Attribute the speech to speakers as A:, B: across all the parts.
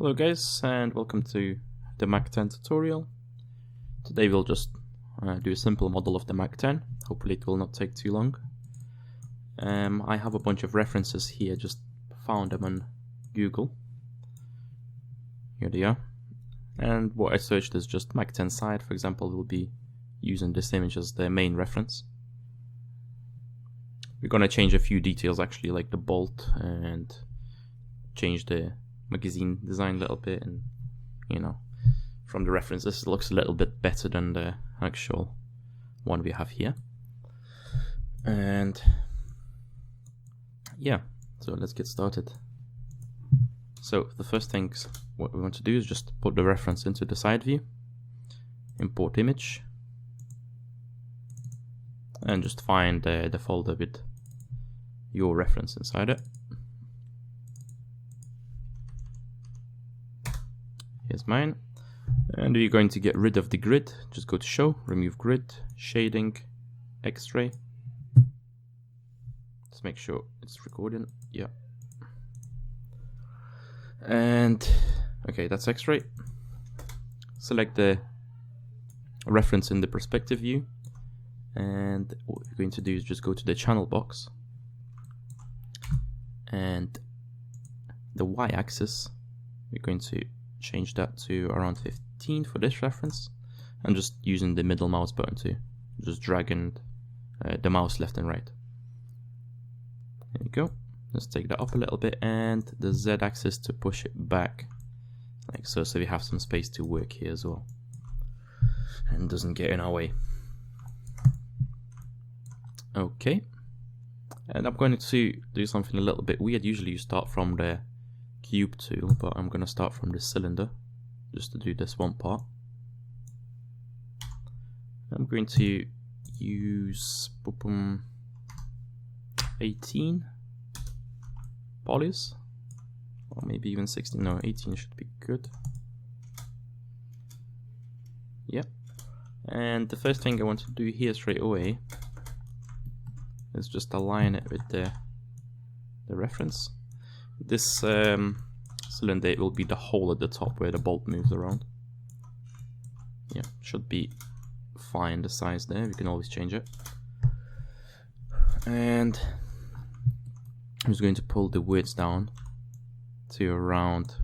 A: Hello guys, and welcome to the Mac 10 tutorial. Today we'll just do a simple model of the Mac 10. Hopefully it will not take too long. I have a bunch of references here, just found them on Google. Here they are. And what I searched is just Mac 10 site, for example. We'll be using this image as the main reference. We're gonna change a few details actually, like the bolt, and change the magazine design a little bit, and from the reference this looks a little bit better than the actual one we have here. And yeah, so let's get started. So the first thing what we want to do is just put the reference into the side view, import image, and just find the folder with your reference inside it. Here's mine. And you're going to get rid of the grid. Just go to show, remove grid, shading, X-ray. Let's make sure it's recording. Yeah. And okay, that's X-ray. Select the reference in the perspective view. And what we're going to do is just go to the channel box. And the Y-axis, we're going to change that to around 15 for this reference, and just using the middle mouse button to just dragging the mouse left and right. There you go. Let's take that up a little bit, and the Z axis to push it back like so, so we have some space to work here as well and doesn't get in our way. Okay, and I'm going to do something a little bit weird. Usually you start from the cube tool, but I'm going to start from the cylinder just to do this one part. I'm going to use 18 polys, or maybe even 16. No, 18 should be good. Yeah, and the first thing I want to do here straight away is just align it with the reference. This cylinder will be the hole at the top where the bolt moves around. Yeah, should be fine, the size there. We can always change it. And I'm just going to pull the width down to around,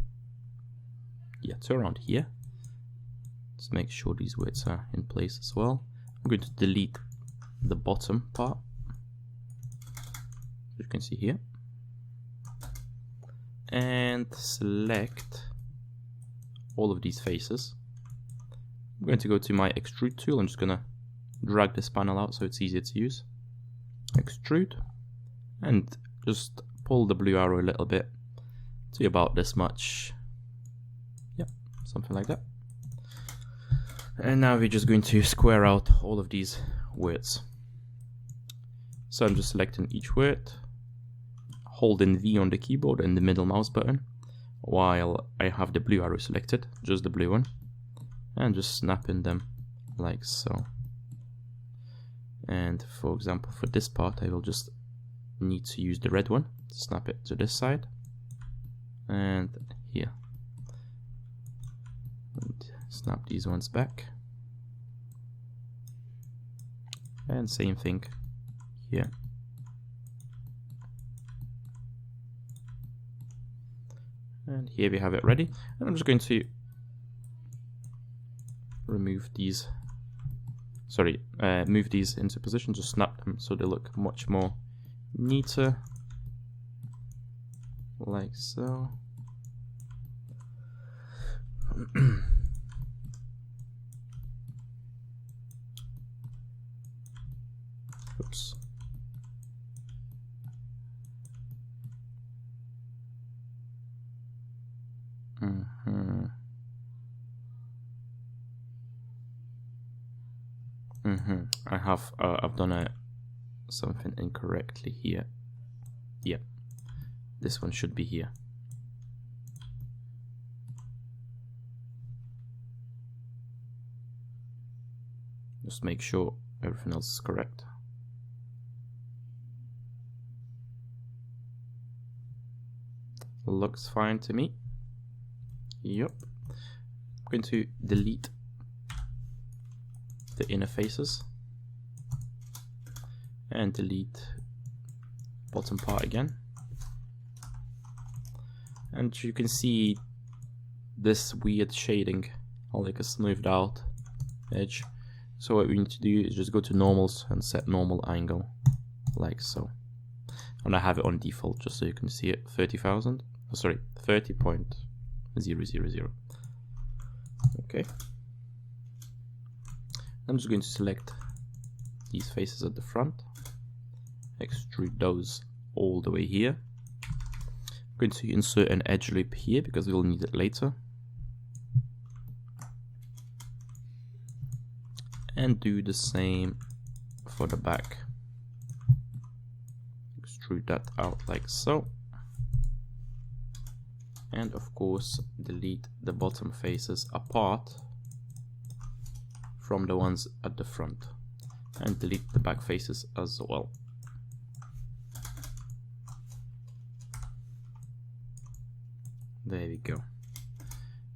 A: here. Let's make sure these widths are in place as well. I'm going to delete the bottom part, as you can see here, and select all of these faces. I'm going to go to my extrude tool. I'm just going to drag this panel out so it's easier to use. Extrude, and just pull the blue arrow a little bit to about this much. Yeah, something like that. And now we're just going to square out all of these words. So I'm just selecting each word, holding V on the keyboard and the middle mouse button while I have the blue arrow selected, just the blue one, and just snapping them like so. And for example, for this part I will just need to use the red one to snap it to this side and here, and snap these ones back, and same thing here. And here we have it ready. And I'm just going to remove these, move these into position, just snap them so they look much more neater, like so. Oops. I've done something incorrectly here. Yeah, this one should be here. Just make sure everything else is correct. Looks fine to me. Yep. I'm going to delete the inner faces and delete bottom part again. And you can see this weird shading, or like a smoothed out edge. So what we need to do is just go to normals and set normal angle, like so. And I have it on default just so you can see it, 30,000. Oh, sorry, 30.000. Okay. I'm just going to select these faces at the front, extrude those all the way here. I'm going to insert an edge loop here because we'll need it later. And do the same for the back. Extrude that out like so. And of course delete the bottom faces apart from the ones at the front. And delete the back faces as well. There we go.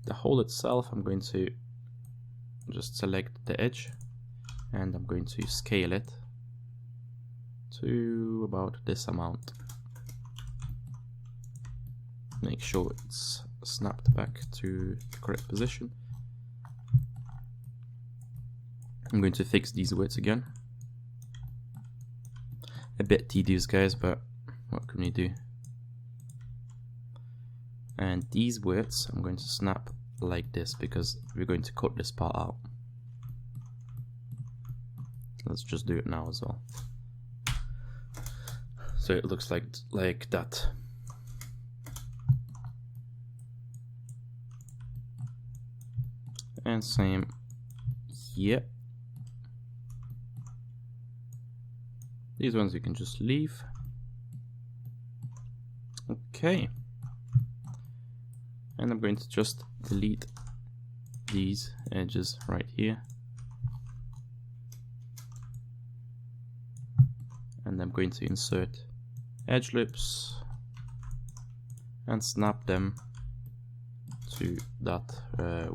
A: The hole itself, I'm going to just select the edge and I'm going to scale it to about this amount. Make sure it's snapped back to the correct position. I'm going to fix these widths again. A bit tedious, guys, but what can we do? And these widths I'm going to snap like this because we're going to cut this part out. Let's just do it now as well. So it looks like that. And same here. These ones you can just leave. Okay. And I'm going to just delete these edges right here. And I'm going to insert edge loops and snap them to that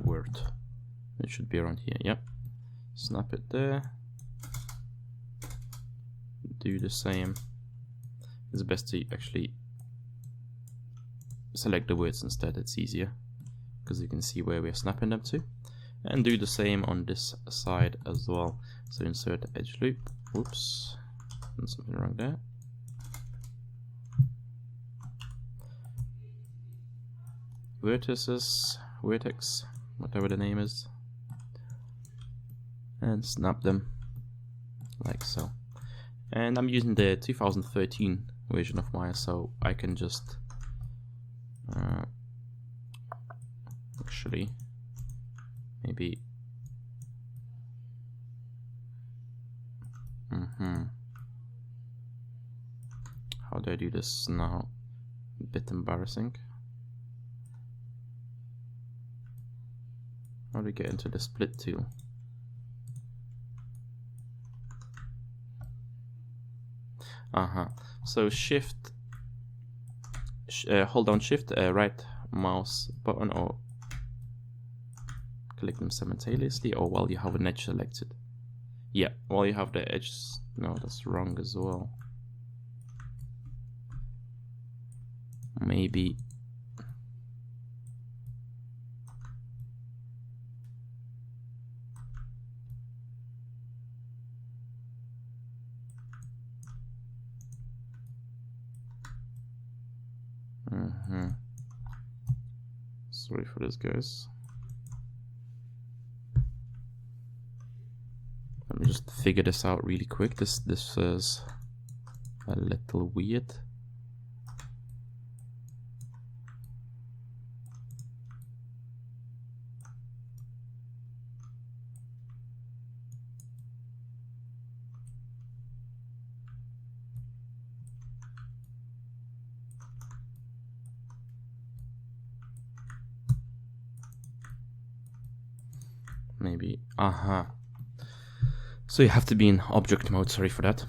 A: word. It should be around here, yep. Snap it there. Do the same. It's best to actually select the words instead, it's easier because you can see where we're snapping them to. And do the same on this side as well. So insert the edge loop. Whoops, done something wrong there. Vertices, vertex, whatever the name is. And snap them like so. And I'm using the 2013 version of Maya, so I can just actually maybe how do I do this now? A bit embarrassing. How do we get into the split tool? So shift, hold down shift, right mouse button, or click them simultaneously, or while you have an edge selected. Yeah, while you have the edge. No, that's wrong as well. Maybe. Sorry for this, guys. Let me just figure this out really quick. This is a little weird. Maybe, so you have to be in object mode, sorry for that.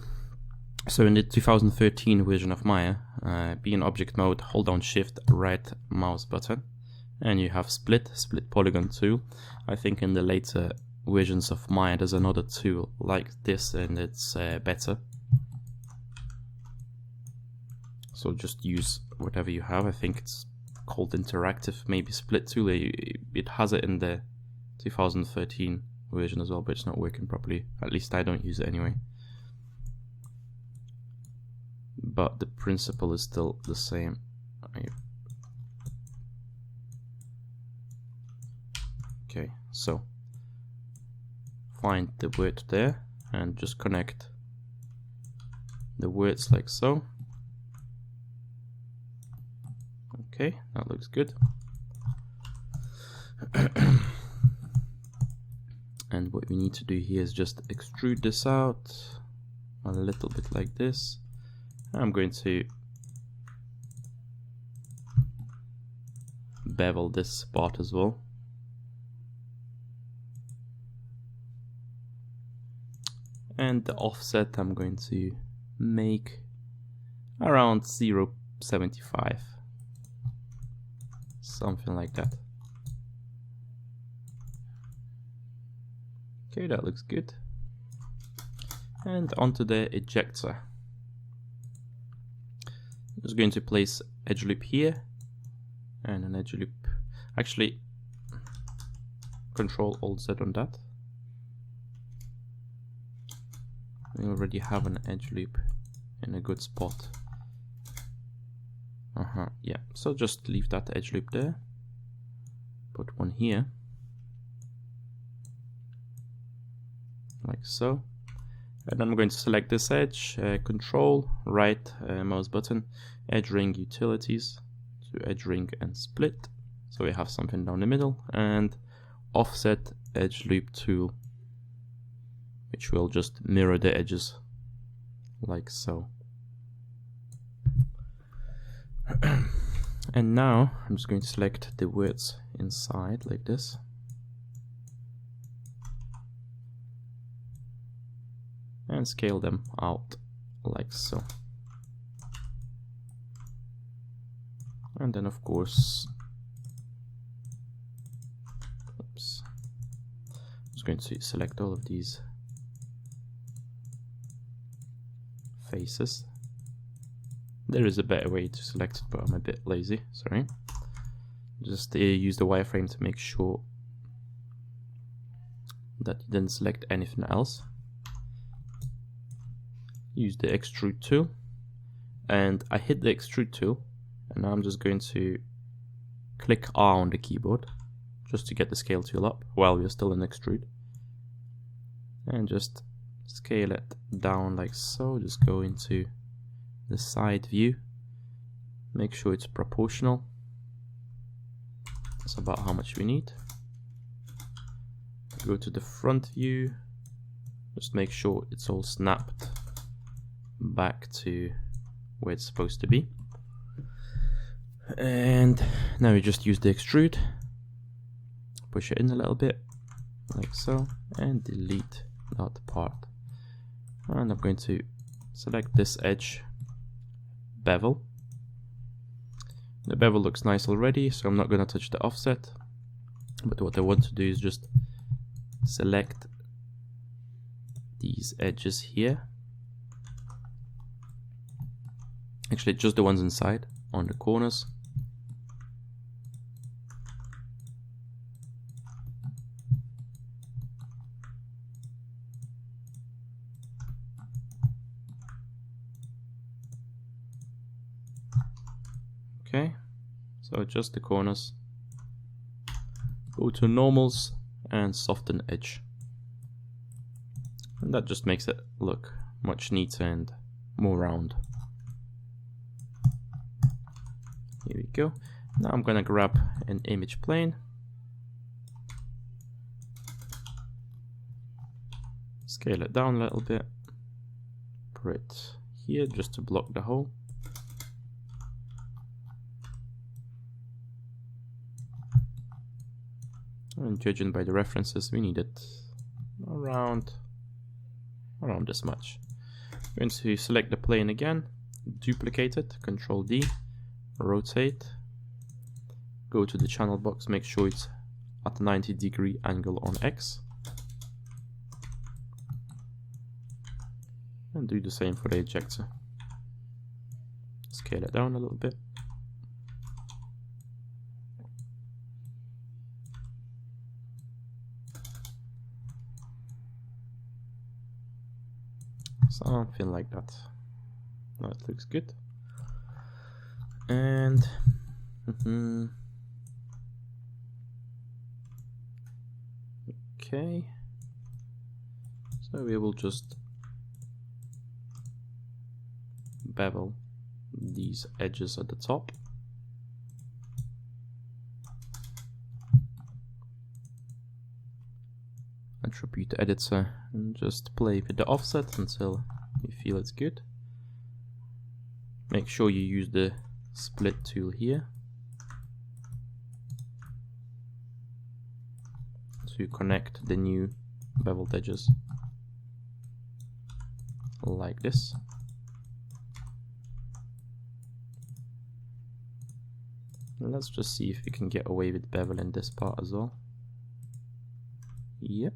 A: So in the 2013 version of Maya, be in object mode, hold down shift, right mouse button, And you have split polygon tool. I think in the later versions of Maya there's another tool like this, and it's better. So just use whatever you have. I think it's called interactive, maybe split tool. It has it in the 2013 version as well, but it's not working properly. At least I don't use it anyway. But the principle is still the same. Okay, so find the word there and just connect the words like so. Okay, that looks good. And what we need to do here is just extrude this out a little bit like this. I'm going to bevel this part as well. And the offset I'm going to make around 0.75, something like that. Okay, that looks good. And onto the ejector. I'm just going to place edge loop here and an edge loop. Actually, Control Alt Z on that. We already have an edge loop in a good spot. Yeah, so just leave that edge loop there. Put one here. Like so. And I'm going to select this edge, Control, right mouse button, edge ring utilities, to edge ring and split. So we have something down the middle, and offset edge loop tool, which will just mirror the edges like so. And now I'm just going to select the words inside like this. And scale them out like so. And then of course, oops, I'm just going to select all of these faces. There is a better way to select it, but I'm a bit lazy, sorry. Just use the wireframe to make sure that you didn't select anything else. Use the extrude tool, and I hit the extrude tool, and now I'm just going to click R on the keyboard just to get the scale tool up while we're still in extrude, and just scale it down like so. Just go into the side view, make sure it's proportional. That's about how much we need. Go to the front view, just make sure it's all snapped back to where it's supposed to be. And now we just use the extrude, push it in a little bit like so, and delete that part. And I'm going to select this edge, bevel. The bevel looks nice already, so I'm not going to touch the offset, but what I want to do is just select these edges here. Actually, just the ones inside, on the corners. Okay, so just the corners. Go to normals and soften edge. And that just makes it look much neater and more round. Here we go. Now I'm gonna grab an image plane, scale it down a little bit, put it here just to block the hole. And judging by the references, we need it around this much. I'm going to select the plane again, duplicate it, Control D, rotate, go to the channel box, make sure it's at 90-degree angle on X. And do the same for the ejector. Scale it down a little bit. Something like that. Now it looks good. And okay, so we will just bevel these edges at the top. Attribute editor and just play with the offset until you feel it's good. Make sure you use the split tool here to connect the new beveled edges like this. And let's just see if we can get away with beveling this part as well. Yep.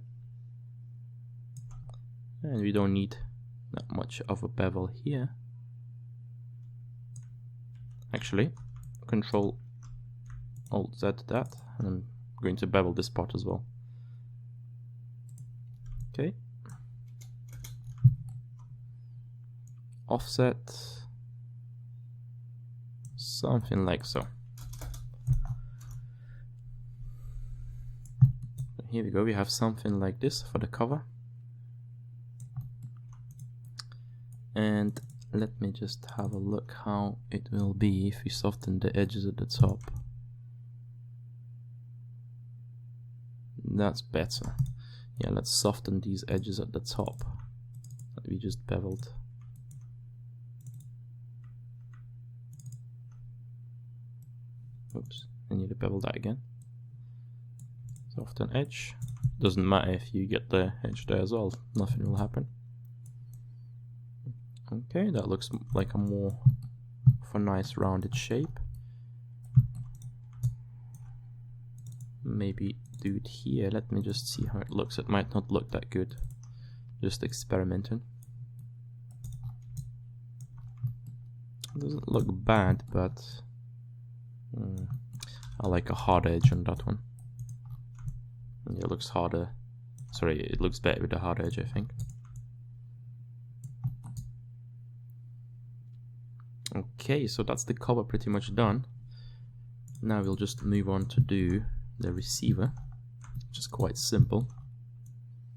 A: And we don't need that much of a bevel here. Actually, Control Alt Z that, and I'm going to bevel this part as well. Okay. Offset. Something like so. Here we go, we have something like this for the cover. And let me just have a look how it will be if we soften the edges at the top. That's better. Yeah, let's soften these edges at the top that we just beveled. Oops, I need to bevel that again. Soften edge. Doesn't matter if you get the edge there as well, nothing will happen. Okay, that looks like a more of a nice rounded shape. Maybe do it here. Let me just see how it looks. It might not look that good. Just experimenting. It doesn't look bad, but I like a hard edge on that one. It looks harder. Sorry, it looks better with a hard edge, I think. Okay, so that's the cover pretty much done. Now we'll just move on to do the receiver, which is quite simple.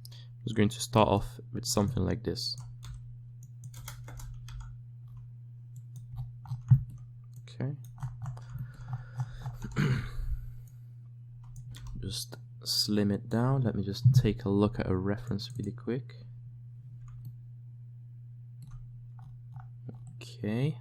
A: I'm just going to start off with something like this. Okay. Just slim it down. Let me just take a look at a reference really quick. Okay.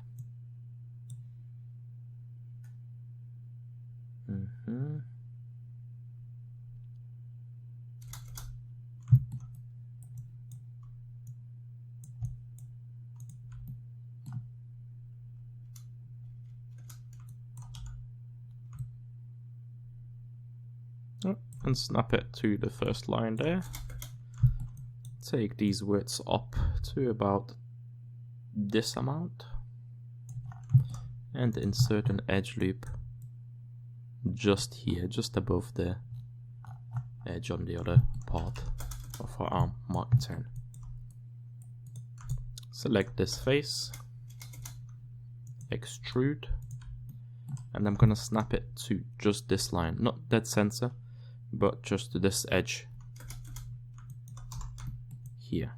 A: And snap it to the first line there. Take these widths up to about this amount and insert an edge loop just here, just above the edge on the other part of our arm, Mark 10. Select this face, extrude, and I'm gonna snap it to just this line, not dead center, but just to this edge here.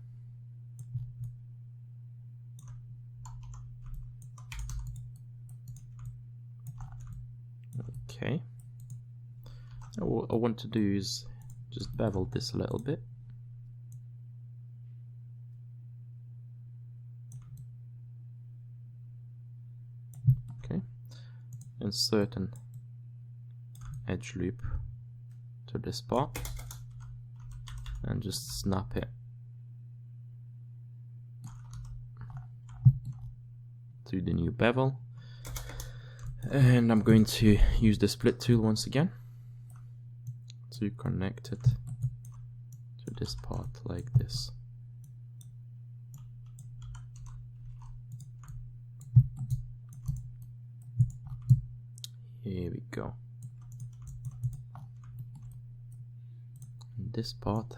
A: Okay. Now what I want to do is just bevel this a little bit. Okay. Insert an edge loop to this part and just snap it to the new bevel. And I'm going to use the split tool once again to connect it to this part like this. Here we go. This part,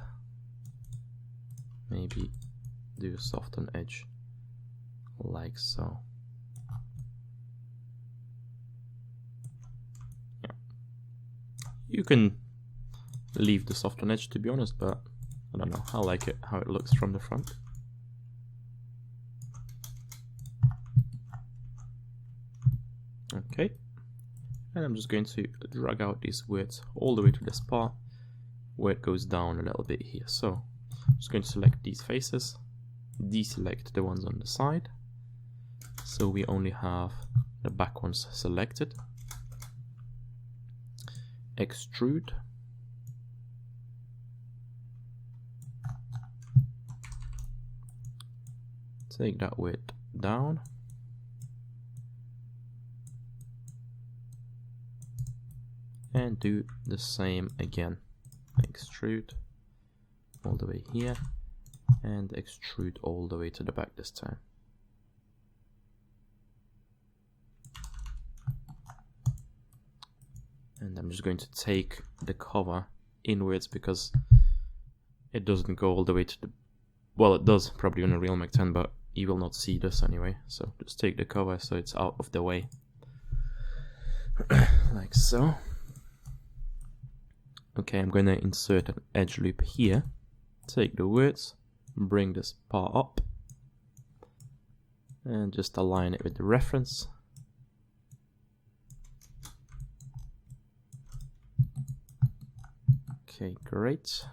A: maybe do a soften edge like so. Yeah. You can leave the soften edge, to be honest, but I don't know, I like it how it looks from the front. Okay, and I'm just going to drag out these widths all the way to this part where it goes down a little bit here. So I'm just going to select these faces, deselect the ones on the side, so we only have the back ones selected. Extrude. Take that width down. And do the same again. Extrude all the way here and extrude all the way to the back this time. And I'm just going to take the cover inwards because it doesn't go all the way to the, well, it does probably on a real Mac 10, but you will not see this anyway. So just take the cover so it's out of the way. Like so. Okay, I'm going to insert an edge loop here. Take the words, bring this part up, and just align it with the reference. Okay, great.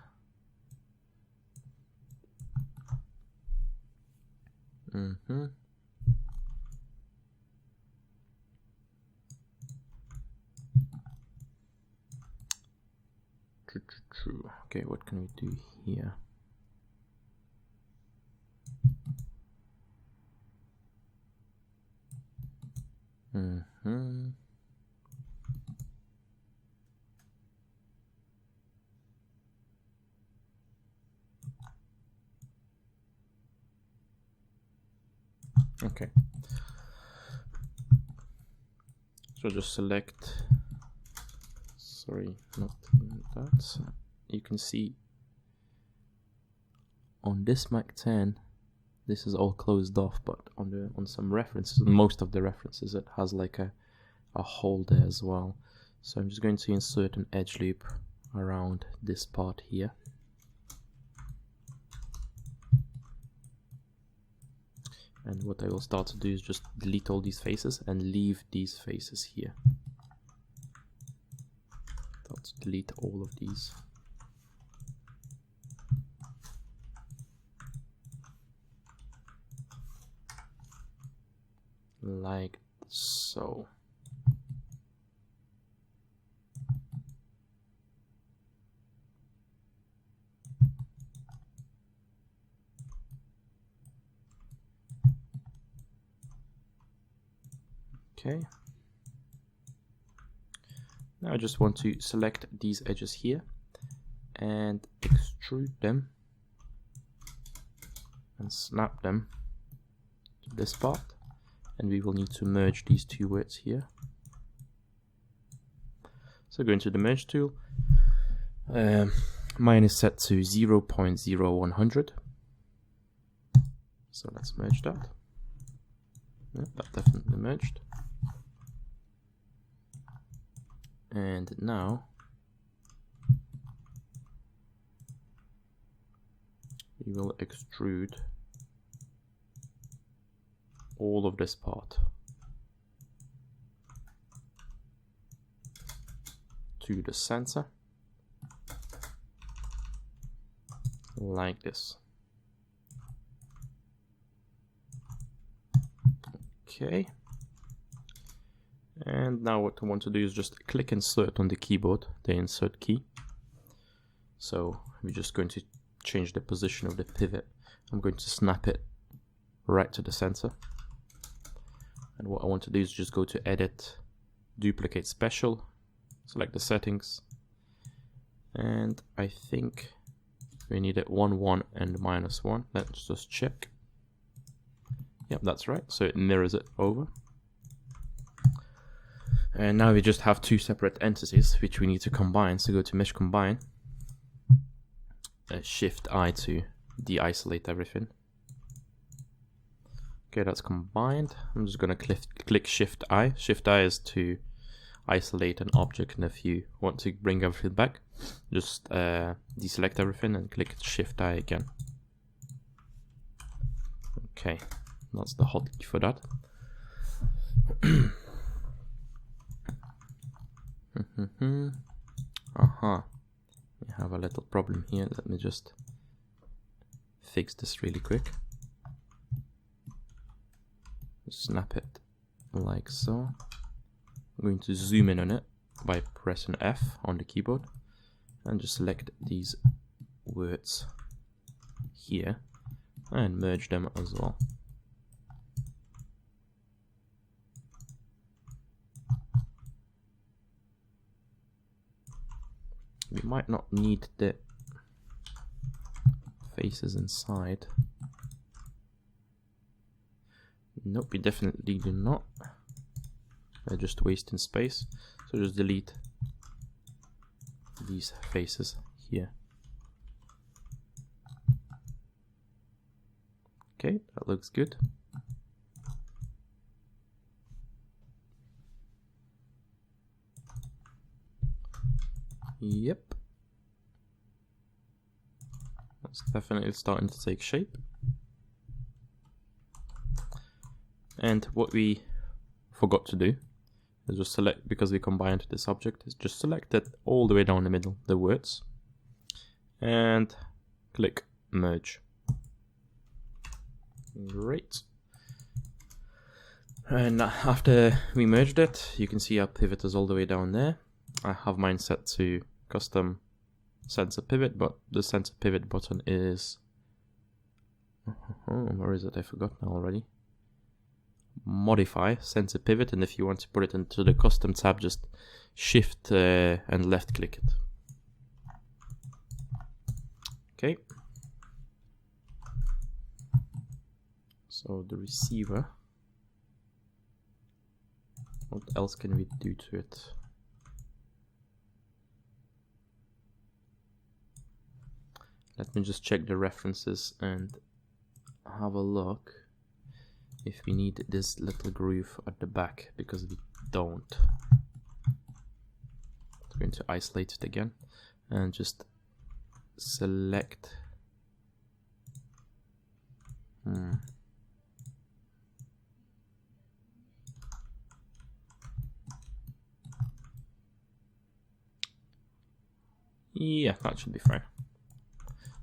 A: Okay, what can we do here? Okay. So just select, sorry, not that. You can see on this Mac 10 this is all closed off, but on some references, most of the references, it has like a hole there as well. So I'm just going to insert an edge loop around this part here. And what I will start to do is just delete all these faces and leave these faces here. Start to delete all of these. Like so. Okay. Now I just want to select these edges here and extrude them and snap them to this part. And we will need to merge these two words here. So go into the merge tool. Mine is set to 0.0100. So let's merge that. Yeah, that definitely merged. And now we will extrude all of this part to the center like this. Okay, and now what I want to do is just click insert on the keyboard, the insert key. So we're just going to change the position of the pivot. I'm going to snap it right to the center. And what I want to do is just go to edit duplicate special, select the settings, and I think we need it 1, 1 and -1. Let's just check. Yep, that's right, so it mirrors it over. And now we just have two separate entities which we need to combine, so go to Mesh Combine, Shift I to de-isolate everything. Okay, that's combined. I'm just gonna click Shift I. Shift I is to isolate an object, and if you want to bring everything back, just deselect everything and click Shift I again. Okay, that's the hotkey for that. We have a little problem here. Let me just fix this really quick. Snap it like so. I'm going to zoom in on it by pressing F on the keyboard and just select these words here and merge them as well. We might not need the faces inside. Nope, we definitely do not. They're just wasting space. So just delete these faces here. Okay, that looks good. Yep. That's definitely starting to take shape. And what we forgot to do is just select, because we combined this object, is just select it all the way down the middle, the words, and click merge. Great. And after we merged it, you can see our pivot is all the way down there. I have mine set to custom center pivot, but the center pivot button is where is it? I forgot now already. Modify center pivot, and if you want to put it into the custom tab, just shift and left click it. Okay, so the receiver, what else can we do to it? Let me just check the references and have a look if we need this little groove at the back, because we don't. I'm going to isolate it again and just select yeah, that should be fine.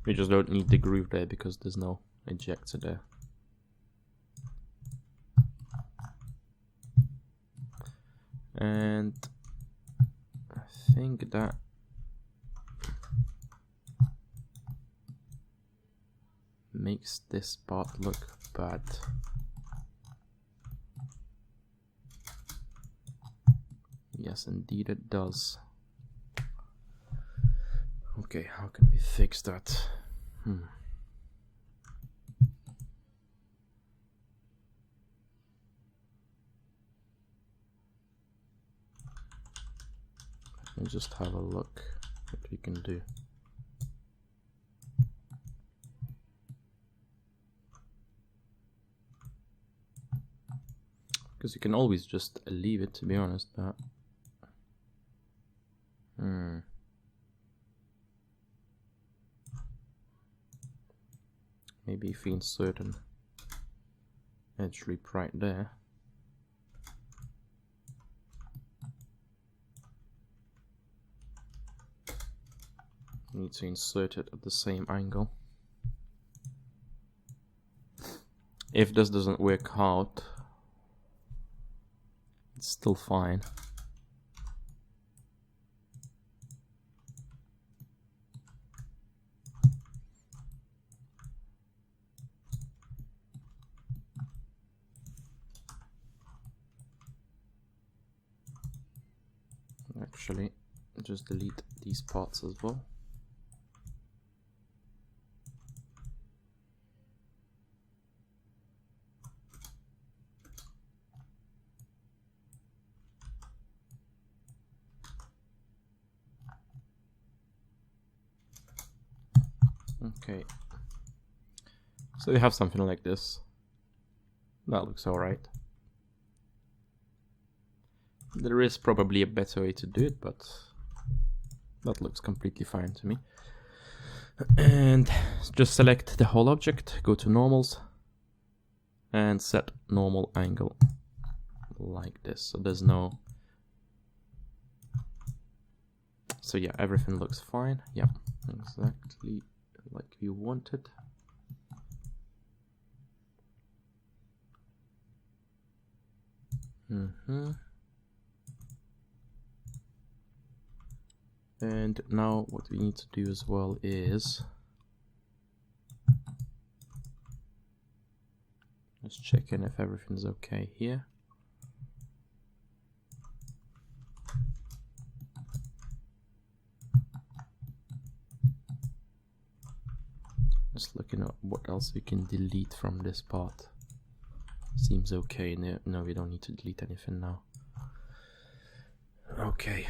A: We just don't need the groove there because there's no ejector there. And I think that makes this part look bad. Yes, indeed it does. Okay, how can we fix that? Let me just have a look what we can do. Because you can always just leave it, to be honest, but maybe if we insert an edge loop right there. Need to insert it at the same angle. If this doesn't work out, it's still fine. actually just delete these parts as well. Okay, so you have something like this. That looks alright. There is probably a better way to do it, but that looks completely fine to me. And just select the whole object, go to normals, and set normal angle like this. So there's no... So yeah, everything looks fine. Yeah, exactly like you wanted. And now what we need to do as well is just checking if everything's okay here. Just looking at what else we can delete from this part. Seems okay. No, we don't need to delete anything now. Okay.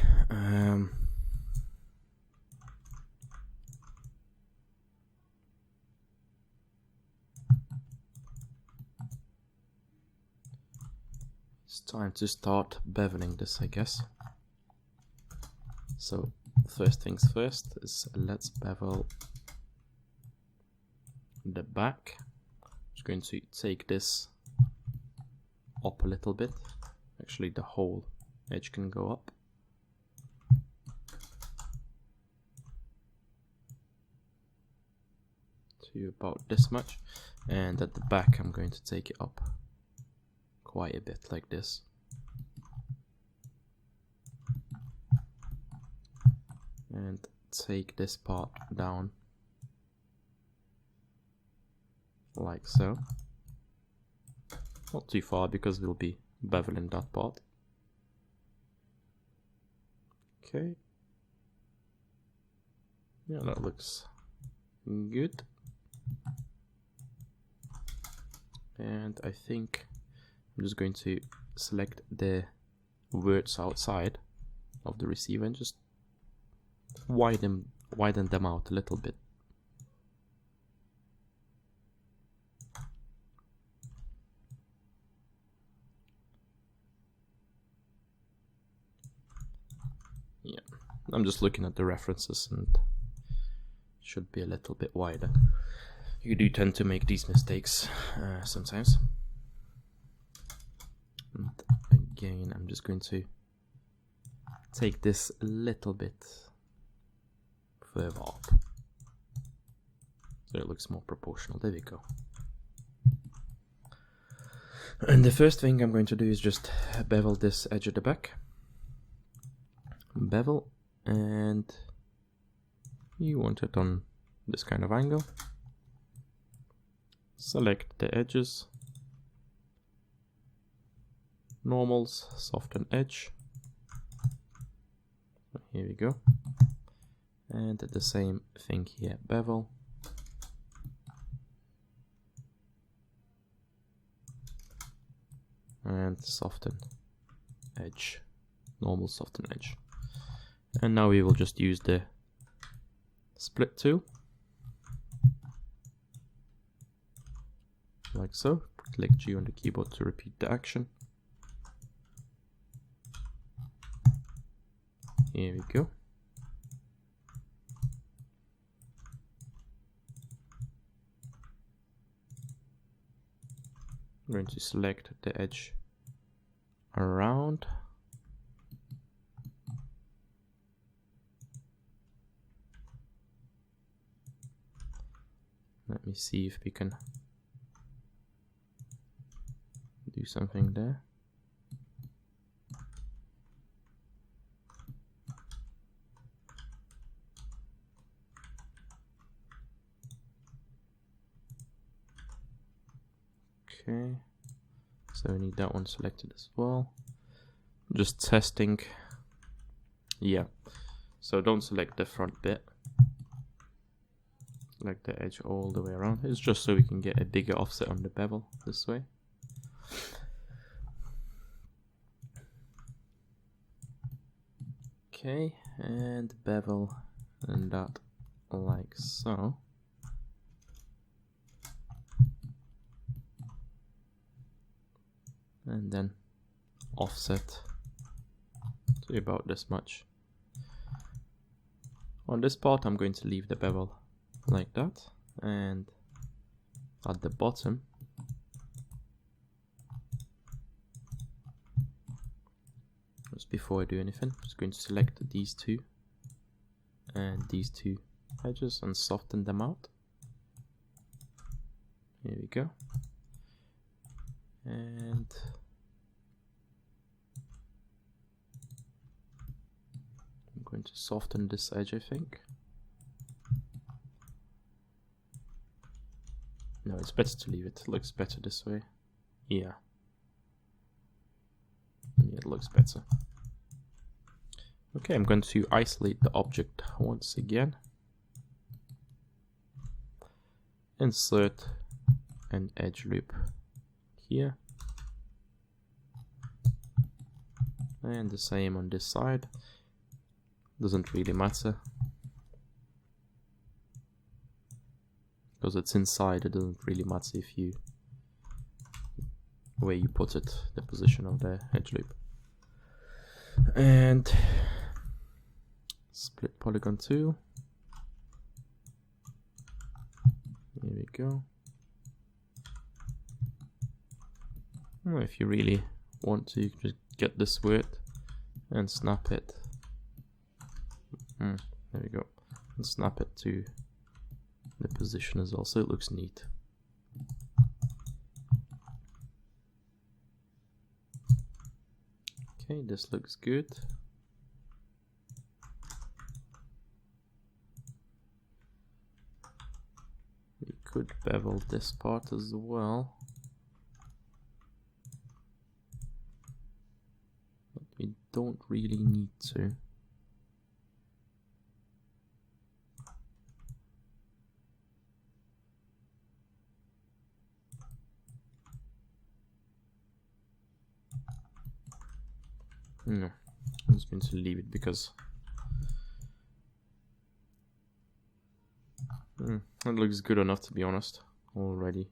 A: It's time to start beveling this, I guess. So first things first is let's bevel the back. I'm just going to take this up a little bit. Actually, the whole edge can go up. To about this much. And at the back I'm going to take it up quite a bit like this. And take this part down like so. Not too far because we'll be beveling that part. Okay. Yeah, that looks good. And I think I'm just going to select the words outside of the receiver and just widen them out a little bit. Yeah, I'm just looking at the references and it should be a little bit wider. You do tend to make these mistakes sometimes. And again, I'm just going to take this a little bit further up so it looks more proportional. There we go. And the first thing I'm going to do is just bevel this edge at the back. Bevel, and you want it on this kind of angle. Select the edges, normals, soften edge. Here we go. And the same thing here, bevel. And soften edge, normal soften edge. And now we will just use the split tool. Like so. Click G on the keyboard to repeat the action. Here we go. I'm going to select the edge around. Let me see if we can do something there. Okay, so we need that one selected as well. Just testing Yeah, so don't select the front bit. Select the edge all the way around. It's just so we can get a bigger offset on the bevel this way. Okay, and bevel and that like so. And then offset to about this much. On this part I'm going to leave the bevel like that, and at the bottom just before I do anything, I'm just going to select these two and these two edges and soften them out. Here we go. And I'm going to soften this edge, I think. No, it's better to leave it. It looks better this way. Yeah. Yeah, it looks better. Okay, I'm going to isolate the object once again. Insert an edge loop here. And the same on this side. Doesn't really matter. Because it's inside, it doesn't really matter if you where you put it, the position of the edge loop. And split polygon tool. Here we go. Well, if you really want to, you can just get this width and snap it. There we go. And snap it to the position as well, so it looks neat. Okay, this looks good. We could bevel this part as well, but we don't really need to. No, I'm just going to leave it because it looks good enough, to be honest, already.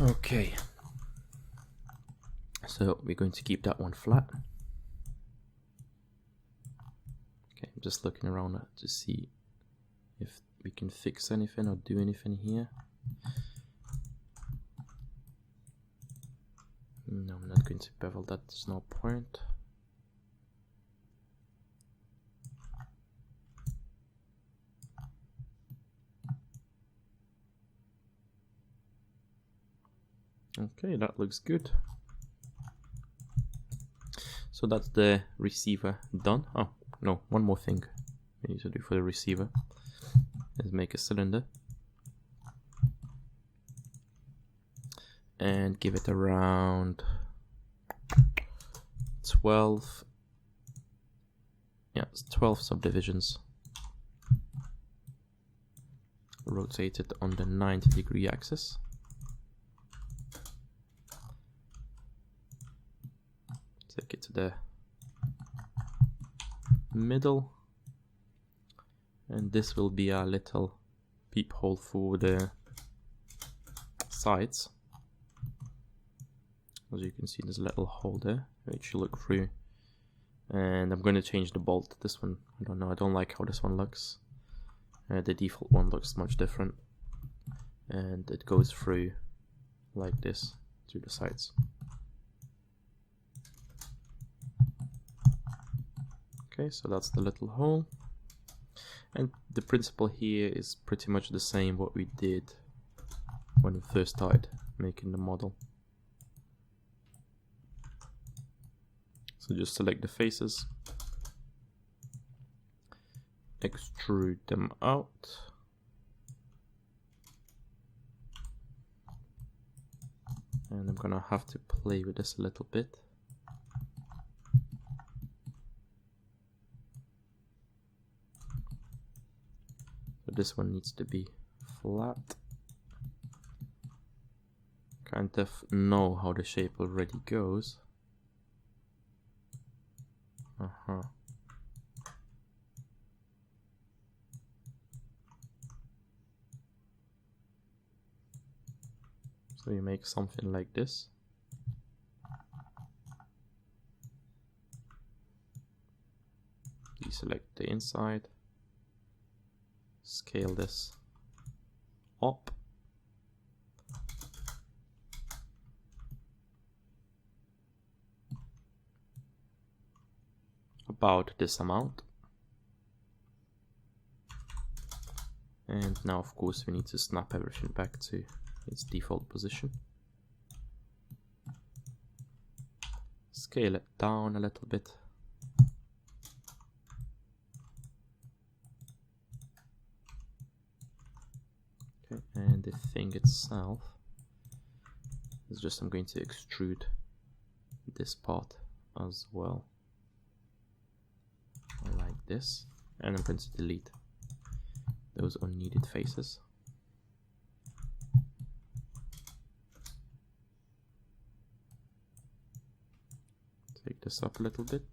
A: Okay, so we're going to keep that one flat. Okay, I'm just looking around to see if we can fix anything or do anything here. No, I'm not going to bevel that, there's no point. Okay, that looks good. So that's the receiver done. Oh, no, one more thing we need to do for the receiver is make a cylinder and give it around 12 subdivisions. Rotate it on the 90-degree axis. Take it to the middle, and this will be a little peephole for the sides. As you can see, there's a little hole there which you look through, and I'm going to change the bolt. This one, I don't know, I don't like how this one looks. The default one looks much different, and it goes through like this through the sides. Okay, so that's the little hole, and the principle here is pretty much the same what we did when we first started making the model. So just select the faces, extrude them out, And I'm gonna have to play with this a little bit. So this one needs to be flat. Kind of know how the shape already goes. So you make something like this. Deselect the inside. Scale this up. About this amount. And now of course we need to snap everything back to its default position. Scale it down a little bit. Okay, and the thing itself is just, I'm going to extrude this part as well, like this, and I'm going to delete those unneeded faces. Take this up a little bit.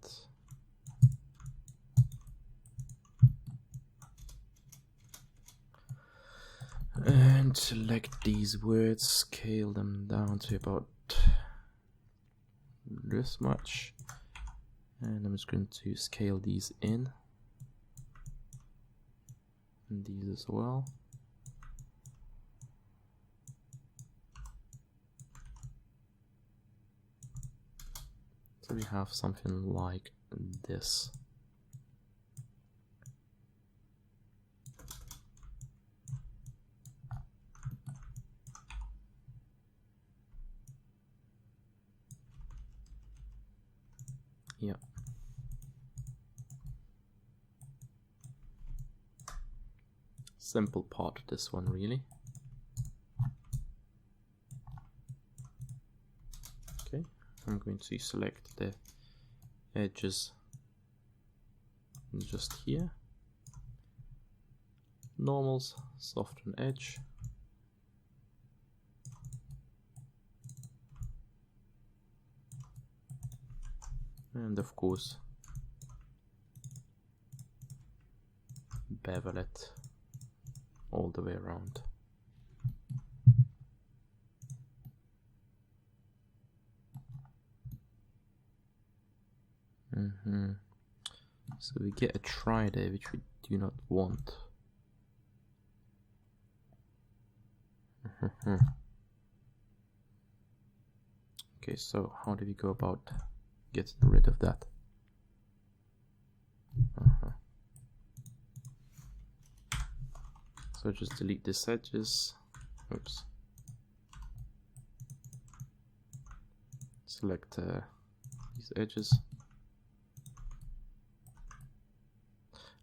A: And select these words, scale them down to about this much. And I'm just going to scale these in. And these as well. So we have something like this. Yeah. Simple part, this one really. Okay, I'm going to select the edges just here. Normals, soften edge. And of course, bevel it all the way around. So we get a tri there, which we do not want. Okay, so how do we go about getting rid of that? So just delete these edges. Oops. Select these edges.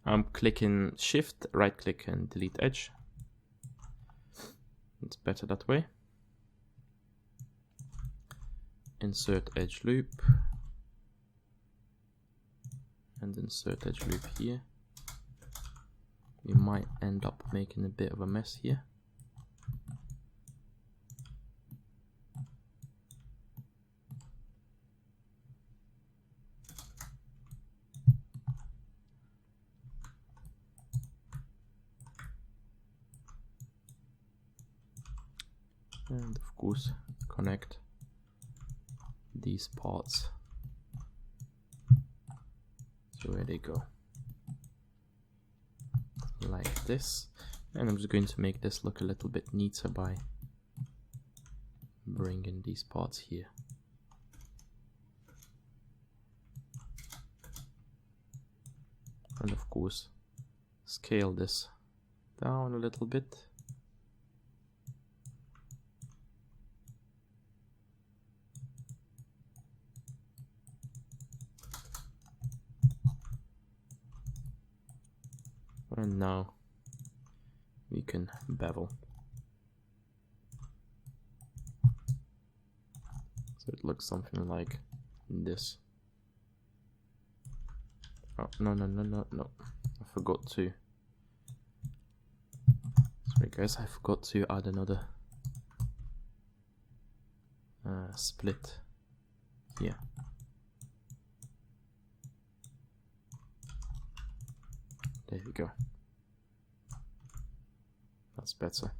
A: I'm clicking Shift, right click and delete edge. It's better that way. Insert edge loop. And insert edge loop here. We might end up making a bit of a mess here. And of course, connect these parts to where they go. Like this. And I'm just going to make this look a little bit neater by bringing these parts here. And of course, scale this down a little bit. And now we can bevel. So it looks something like this. Oh, no. I forgot to. Sorry guys, I forgot to add another split here. There we go. That's better.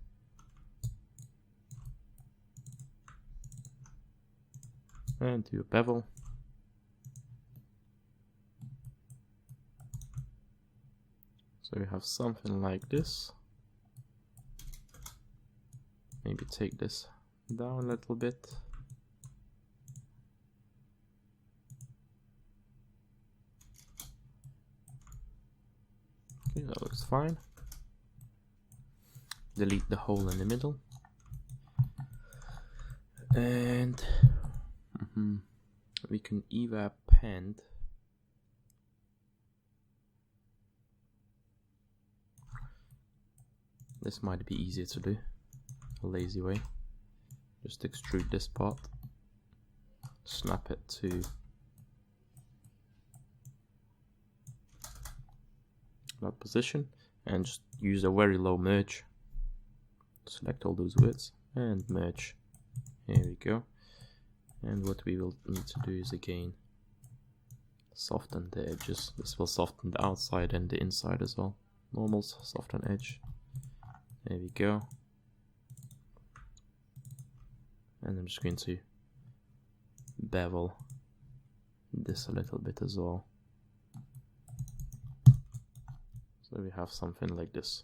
A: And do a bevel. So we have something like this. Maybe take this down a little bit. Okay, that looks fine. Delete the hole in the middle. And we can either append this. Might be easier to do a lazy way. Just extrude this part, snap it to that position, and just use a very low merge. Select all those words and merge. Here we go. And what we will need to do is again soften the edges. This will soften the outside and the inside as well. Normal soften edge. There we go. And I'm just going to bevel this a little bit as well. So we have something like this.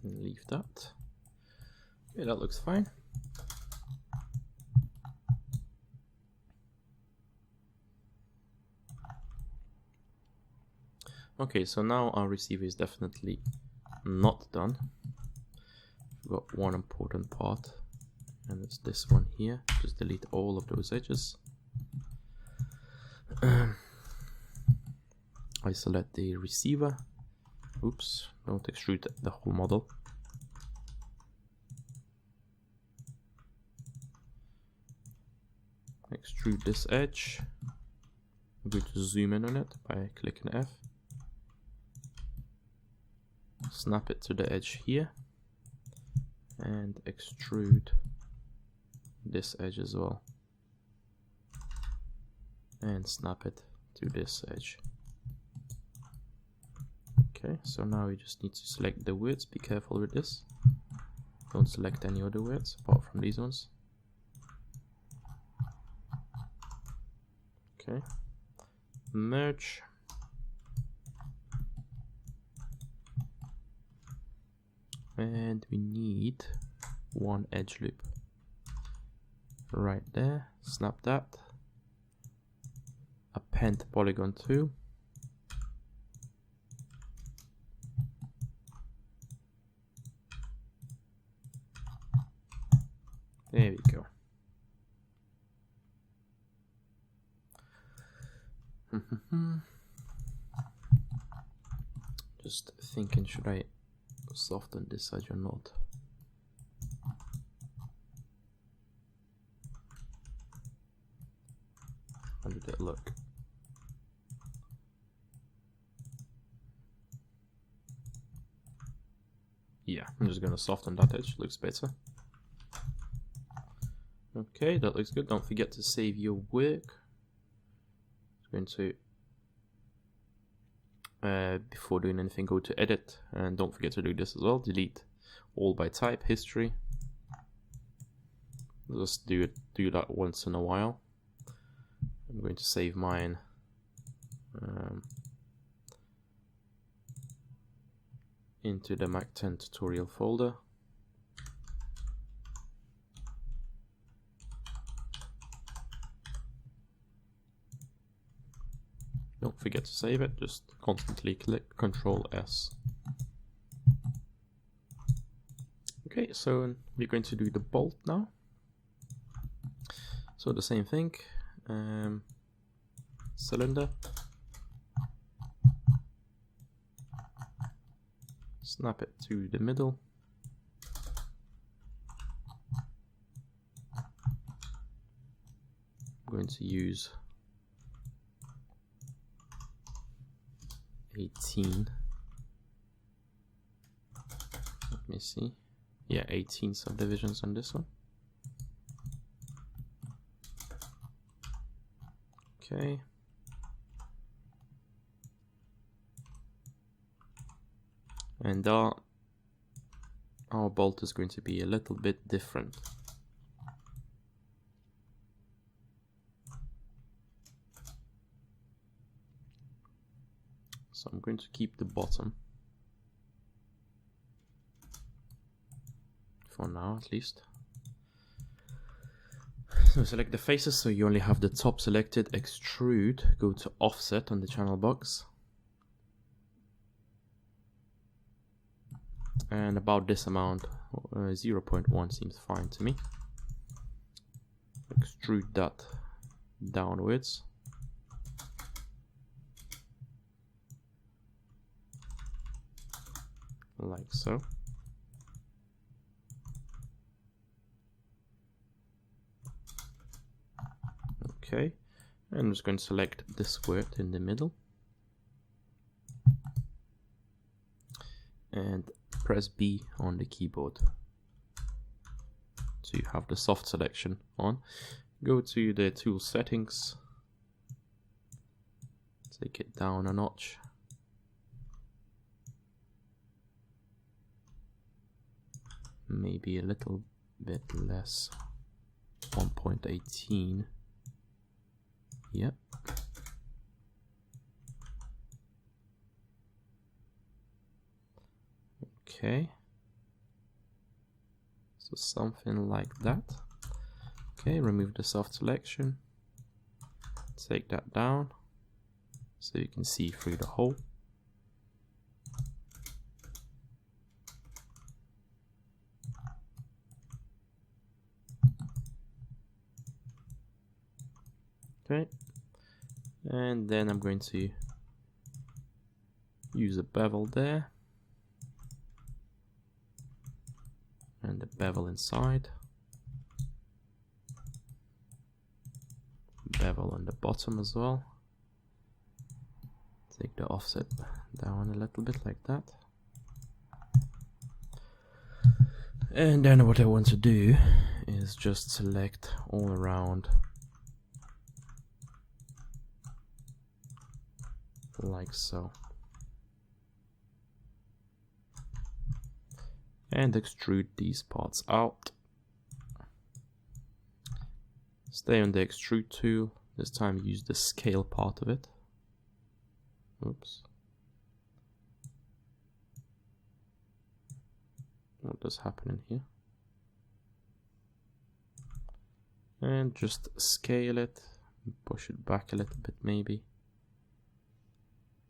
A: Leave that. Okay, that looks fine. Okay, so now our receiver is definitely not done. We've got one important part, and it's this one here. Just delete all of those edges. I select the receiver. Oops, don't extrude the whole model. Extrude this edge. I'm going to zoom in on it by clicking F. Snap it to the edge here. And extrude this edge as well. And snap it to this edge. Okay, so now we just need to select the words. Be careful with this. Don't select any other words apart from these ones. Okay, merge. And we need one edge loop right there. Snap that. Append polygon 2. There we go. Just thinking, should I soften this edge or not? How did it look? Yeah, I'm just gonna soften that edge, looks better. Okay, that looks good. Don't forget to save your work. I'm going to before doing anything, go to edit, and don't forget to do this as well. Delete all by type history. Just do that once in a while. I'm going to save mine into the Mac 10 tutorial folder. Don't forget to save it, just constantly click Control S. Okay, so we're going to do the bolt now. So the same thing, cylinder, snap it to the middle. I'm going to use 18. Let me see. Yeah, 18 subdivisions on this one. Okay. And our bolt is going to be a little bit different. So I'm going to keep the bottom. For now, at least. So select the faces, so you only have the top selected. Extrude, go to offset on the channel box. And about this amount, 0.1 seems fine to me. Extrude that downwards. Like so. Okay, and I'm just going to select the square in the middle and press B on the keyboard. So you have the soft selection on. Go to the tool settings, take it down a notch. Maybe a little bit less, 1.18. Yep. Okay. So something like that. Okay, remove the soft selection. Take that down so you can see through the hole. Okay, and then I'm going to use a bevel there and the bevel inside, bevel on the bottom as well. Take the offset down a little bit like that. And then what I want to do is just select all around like so, and extrude these parts out. Stay on the extrude tool, this time use the scale part of it. Oops. What does happen in here? And just scale it, push it back a little bit maybe.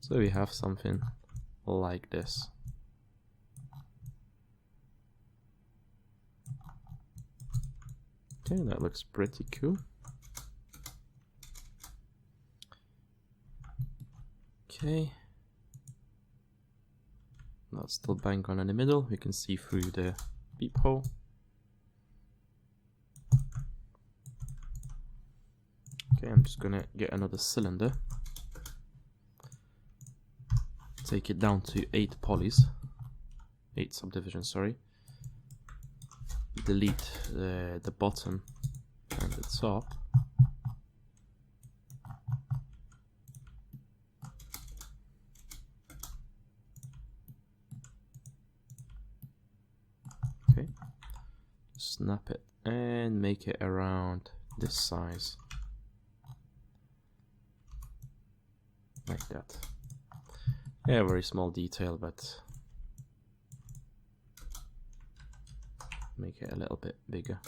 A: So we have something like this. Okay, that looks pretty cool. Okay. That's still bang on in the middle. You can see through the beep hole. Okay, I'm just gonna get another cylinder. Take it down to 8 polys, 8 subdivisions, sorry. Delete the bottom and the top. Okay, snap it and make it around this size, like that. Yeah, very small detail, but make it a little bit bigger.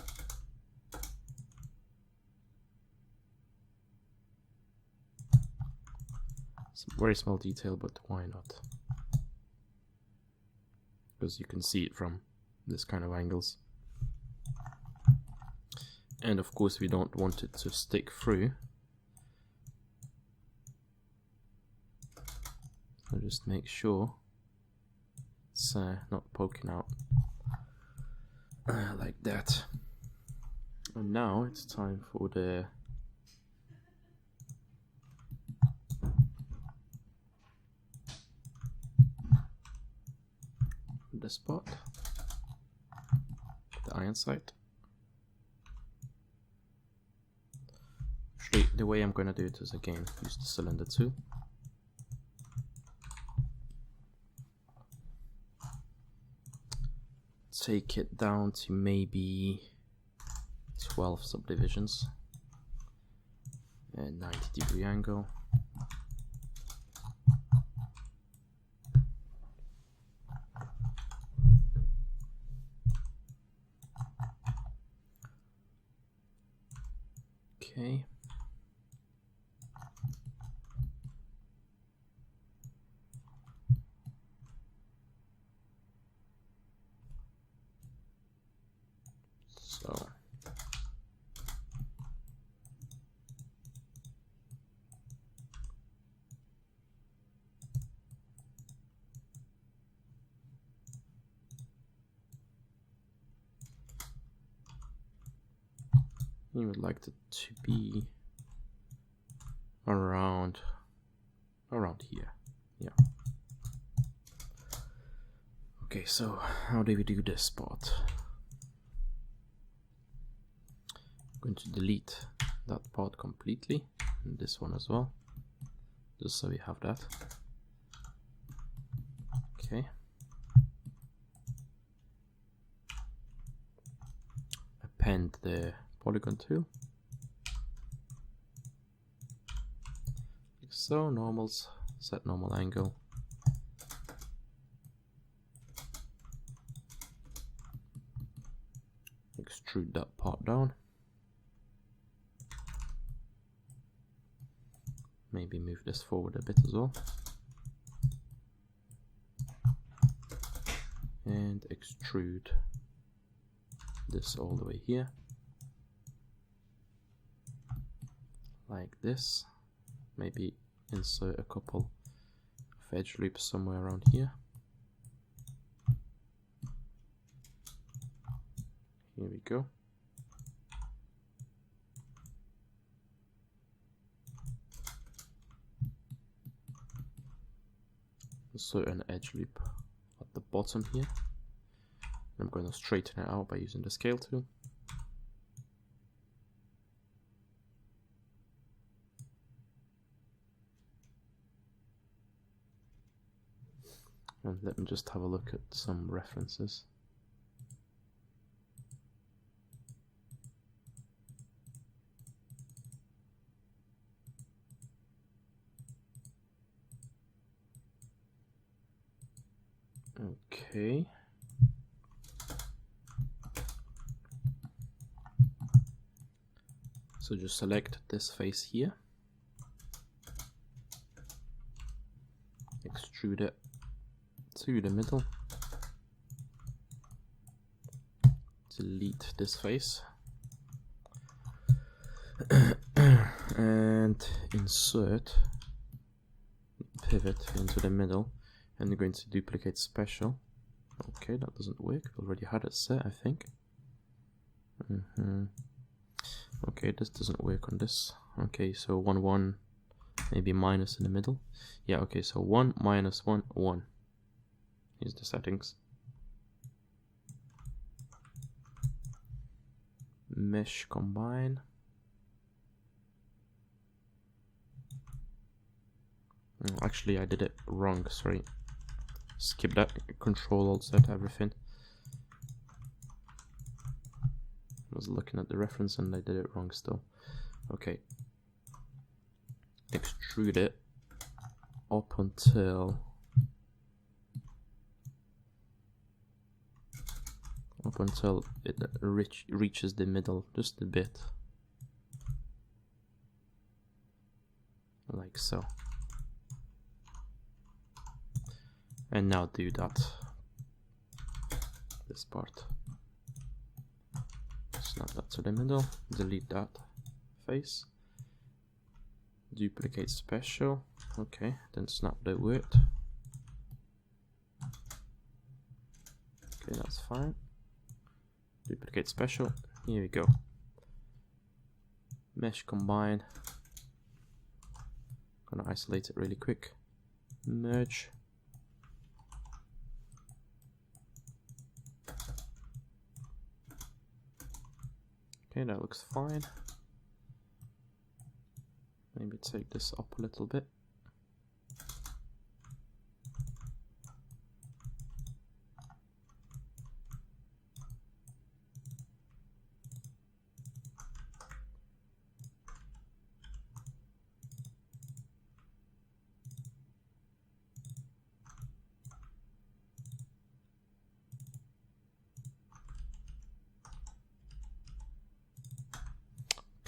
A: It's a very small detail, but why not? Because you can see it from this kind of angles. And of course we don't want it to stick through. So just make sure it's not poking out like that. And now it's time for the spot, the iron sight. Actually, the way I'm going to do it is again use the cylinder tool. Take it down to maybe 12 subdivisions and 90-degree angle. Okay. So you would like it to be around here. Yeah. Okay, so how do we do this spot? I'm going to delete that part completely, and this one as well, just so we have that. Okay. Append the polygon tool. Like so, normals, set normal angle. Extrude that part down. Maybe move this forward a bit as well. And extrude this all the way here. Like this. Maybe insert a couple of edge loops somewhere around here. Here we go. Insert an edge loop at the bottom here. I'm going to straighten it out by using the scale tool. And let me just have a look at some references. Okay. So just select this face here, extrude it to the middle, delete this face, and insert pivot into the middle, and we're going to duplicate special. Okay, that doesn't work, we already had it set, I think. Okay, this doesn't work on this. Okay, so 1, 1, maybe minus in the middle. Yeah, okay, so 1, minus 1, 1. Here's the settings. Mesh combine. Actually, I did it wrong, sorry. Skip that. Control Alt Z everything. I was looking at the reference and I did it wrong still. Okay. Extrude it up until it reaches the middle just a bit. Like so. And now do that. This part. Snap that to the middle. Delete that face. Duplicate special. Okay, then snap the width. Okay, that's fine. Duplicate special. Here we go. Mesh combine. Gonna isolate it really quick. Merge. Okay, that looks fine. Maybe take this up a little bit.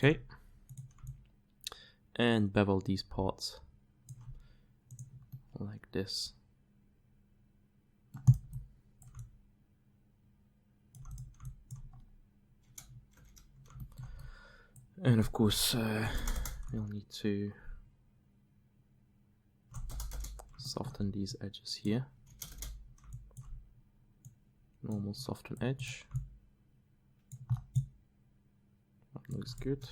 A: Okay, and bevel these parts like this. And of course, we'll need to soften these edges here. Normal soften edge. That looks good.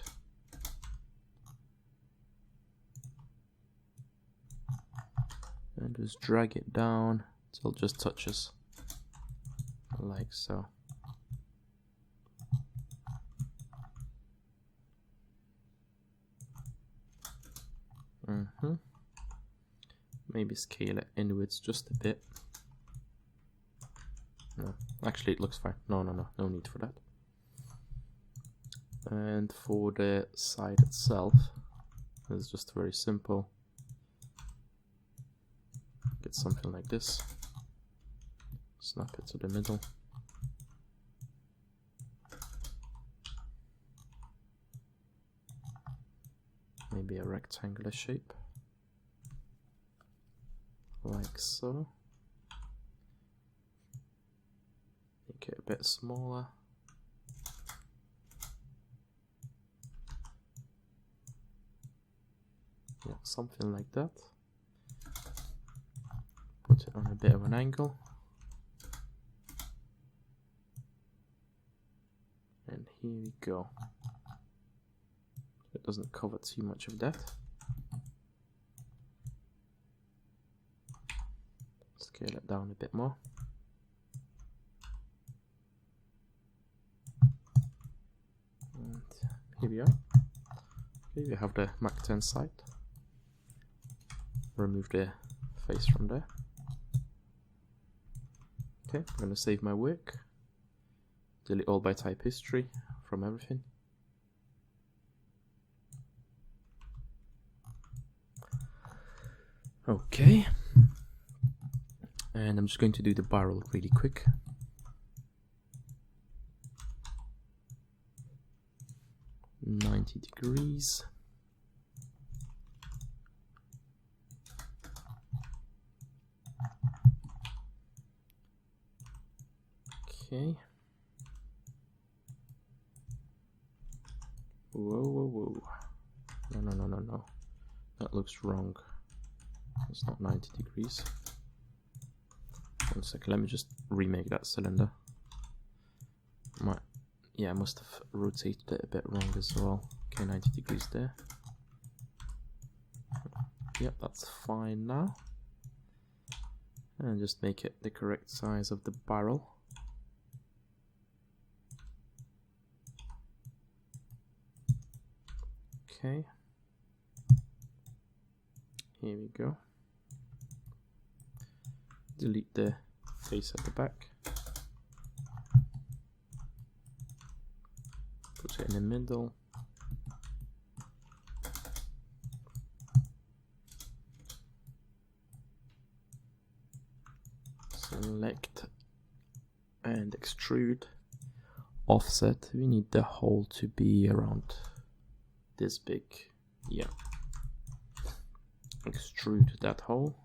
A: And just drag it down till it just touches, like so. Maybe scale it inwards just a bit. No, actually it looks fine. No need for that. And for the side itself, it's just very simple. Get something like this. Snap it to the middle. Maybe a rectangular shape. Like so. Make it a bit smaller. Yeah, something like that. Put it on a bit of an angle. And here we go. It doesn't cover too much of that. Scale it down a bit more. And here we are. Okay, we have the Mach 10 sight. Remove the face from there. Okay, I'm going to save my work. Delete all by type history from everything. Okay. And I'm just going to do the barrel really quick. $90. Okay. Whoa. No. That looks wrong. It's not 90 degrees. 1 second, let me just remake that cylinder. Yeah, I must have rotated it a bit wrong as well. Okay, 90 degrees there. Yep, that's fine now. And just make it the correct size of the barrel. Okay. Here we go. Delete the face at the back. Put it in the middle. Select and extrude. Offset. We need the hole to be around this big. Yeah. Extrude that hole.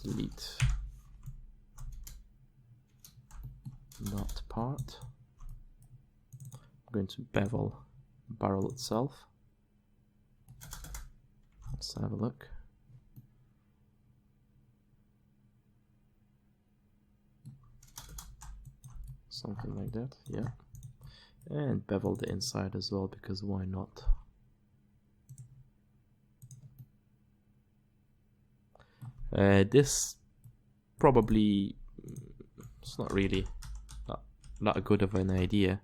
A: delete that part. I'm going to bevel the barrel itself. Let's have a look. Something like that, yeah. And bevel the inside as well, because why not? This probably, it's not really that good of an idea,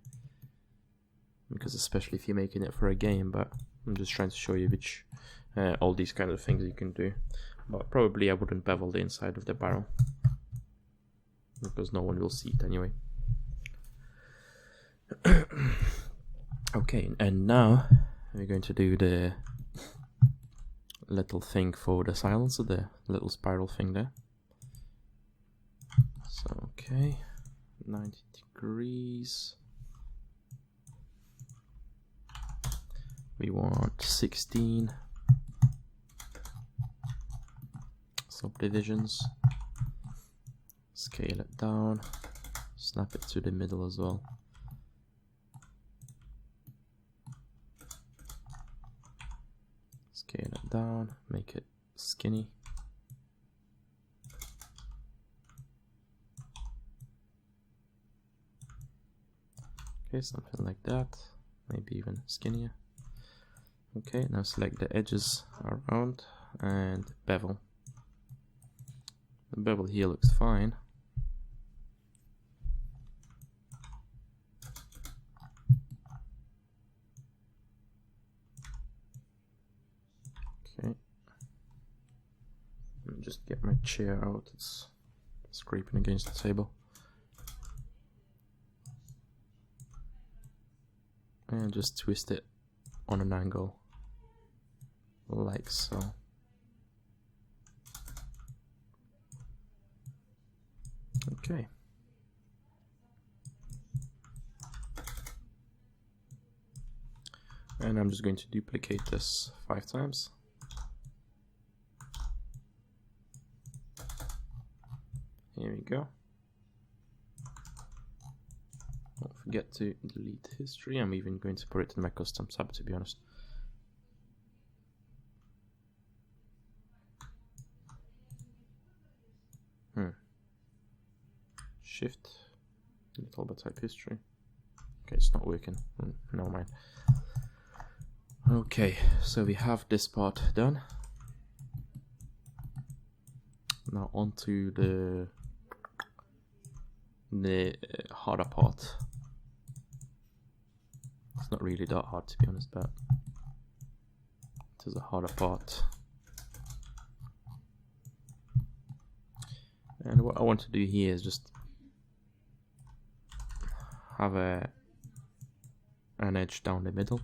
A: because especially if you're making it for a game, but I'm just trying to show you which all these kind of things you can do. But probably I wouldn't bevel the inside of the barrel, because no one will see it anyway. Okay, and now we're going to do the little thing for the silencer, the little spiral thing there. So, okay, 90 degrees. We want 16 subdivisions. Scale it down, snap it to the middle as well. Scale it down, make it skinny. Okay, something like that, maybe even skinnier. Okay, now select the edges around and bevel. The bevel here looks fine. Okay. Let me just get my chair out, it's scraping against the table. And just twist it on an angle, like so. Okay. And I'm just going to duplicate this 5 times. Here we go. Don't forget to delete history. I'm even going to put it in my custom tab, to be honest. Shift, little bit type history. Okay, it's not working. Never mind. Okay, so we have this part done. Now onto the harder part. It's not really that hard, to be honest, but it is a harder part. And what I want to do here is just have an edge down the middle.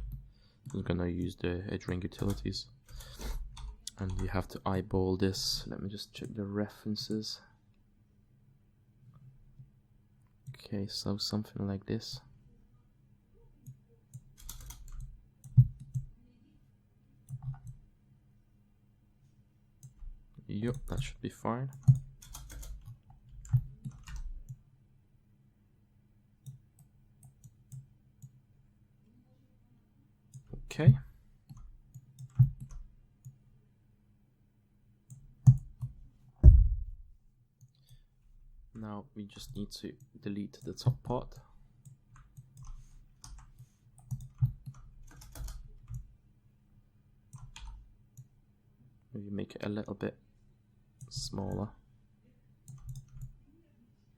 A: I'm gonna use the edge ring utilities, and you have to eyeball this. Let me just check the references. Okay, so something like this. Yep, that should be fine. Okay. Now we just need to delete the top part. Maybe make it a little bit smaller.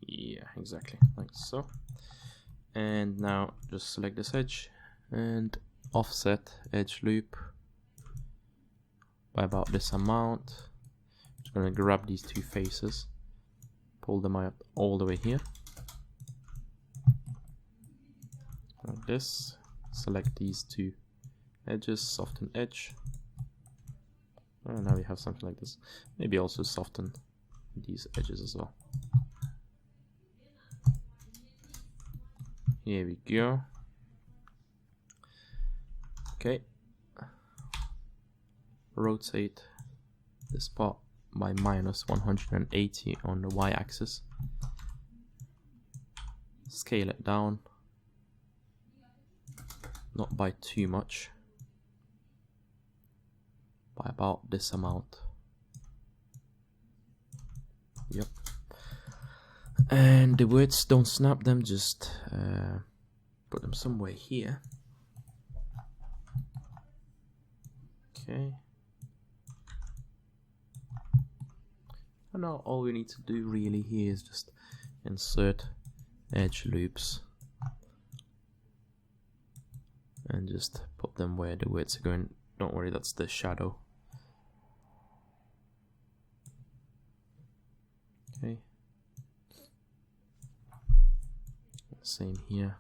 A: Yeah, exactly, like so. And now just select this edge and offset edge loop by about this amount. Just gonna grab these 2 faces, pull them out all the way here, like this. Select these 2 edges, soften edge, and now we have something like this. Maybe also soften these edges as well. Here we go. Okay, rotate this part by minus 180 on the y-axis. Scale it down, not by too much, by about this amount. Yep. And the words, don't snap them, just put them somewhere here. Okay. And now all we need to do really here is just insert edge loops and just put them where the words are going. Don't worry, that's the shadow. Okay. Same here.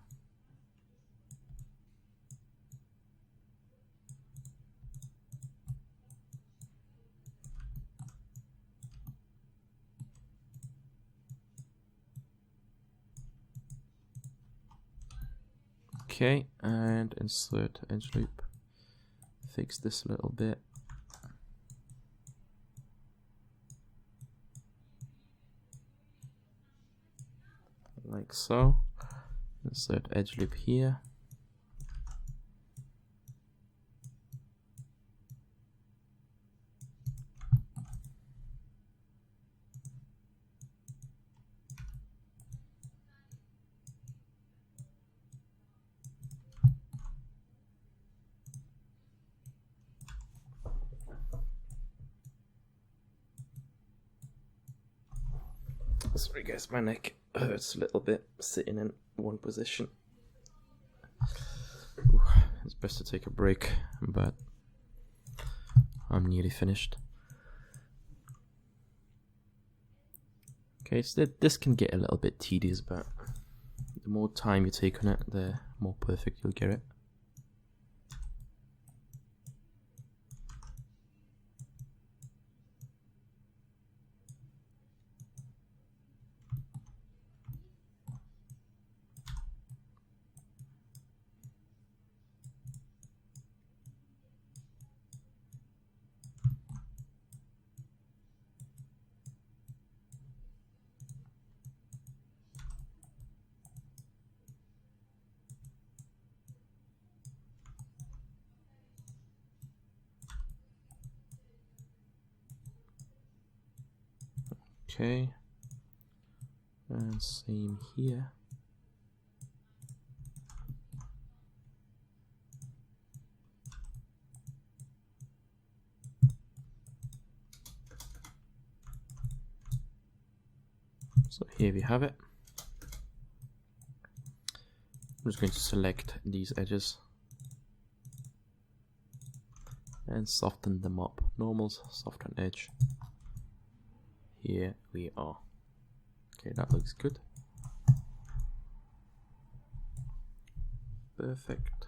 A: Okay, and insert edge loop. Fix this a little bit. Like so. Insert edge loop here. Sorry guys, my neck hurts a little bit sitting in one position. Ooh, it's best to take a break, but I'm nearly finished. Okay, so this can get a little bit tedious, but the more time you take on it, the more perfect you'll get it. Okay, and same here. So here we have it. I'm just going to select these edges and soften them up. Normals, soften edge. Here we are. Okay, that looks good. Perfect.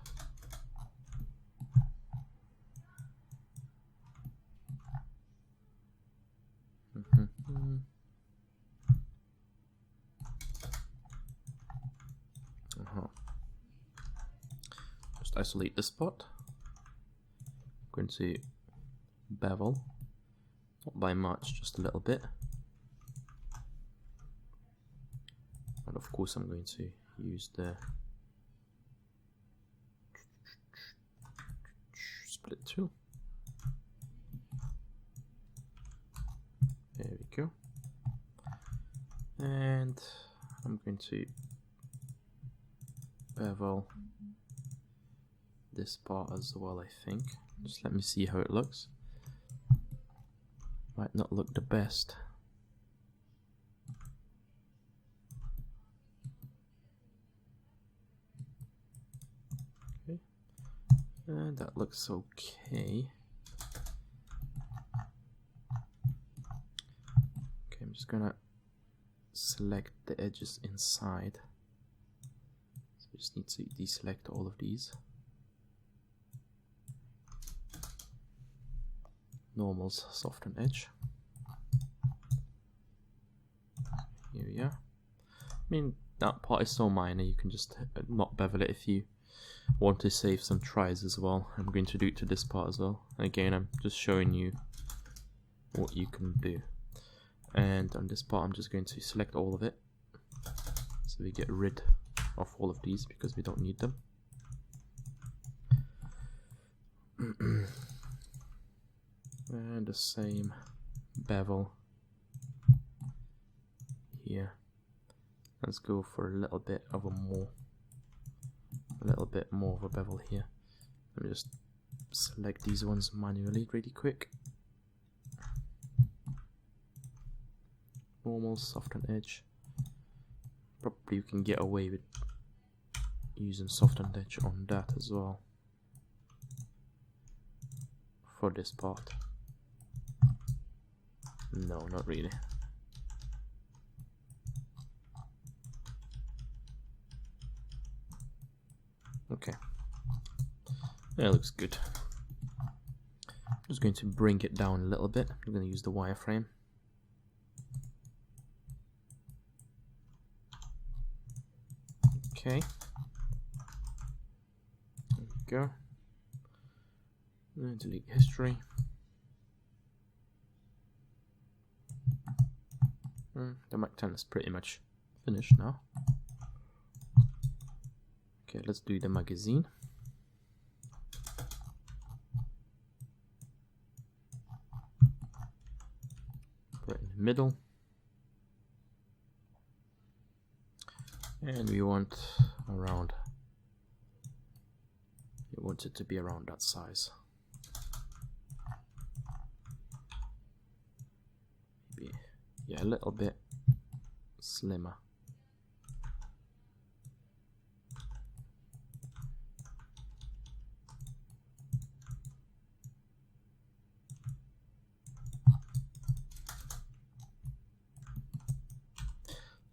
A: Just isolate this spot. I'm going to bevel, not by much, just a little bit. And of course I'm going to use the split tool. There we go. And I'm going to bevel this part as well, I think. Just let me see how it looks. Might not look the best. And that looks okay. Okay, I'm just gonna select the edges inside. So I just need to deselect all of these. Normals, soften edge. Here we are. I mean, that part is so minor, you can just not bevel it if you want to save some tries as well. I'm going to do it to this part as well. Again, I'm just showing you what you can do. And on this part I'm just going to select all of it, so we get rid of all of these because we don't need them. And the same bevel here. Let's go for a little bit more of a bevel here. Let me just select these ones manually really quick. Normal, soften edge. Probably you can get away with using softened edge on that as well for this part. No, not really. Okay, that looks good. I'm just going to bring it down a little bit. I'm going to use the wireframe. Okay, there we go. Delete history. The Mac 10 is pretty much finished now. Okay, let's do the magazine. Put it in the middle. And we want it to be around that size. Maybe, yeah, a little bit slimmer.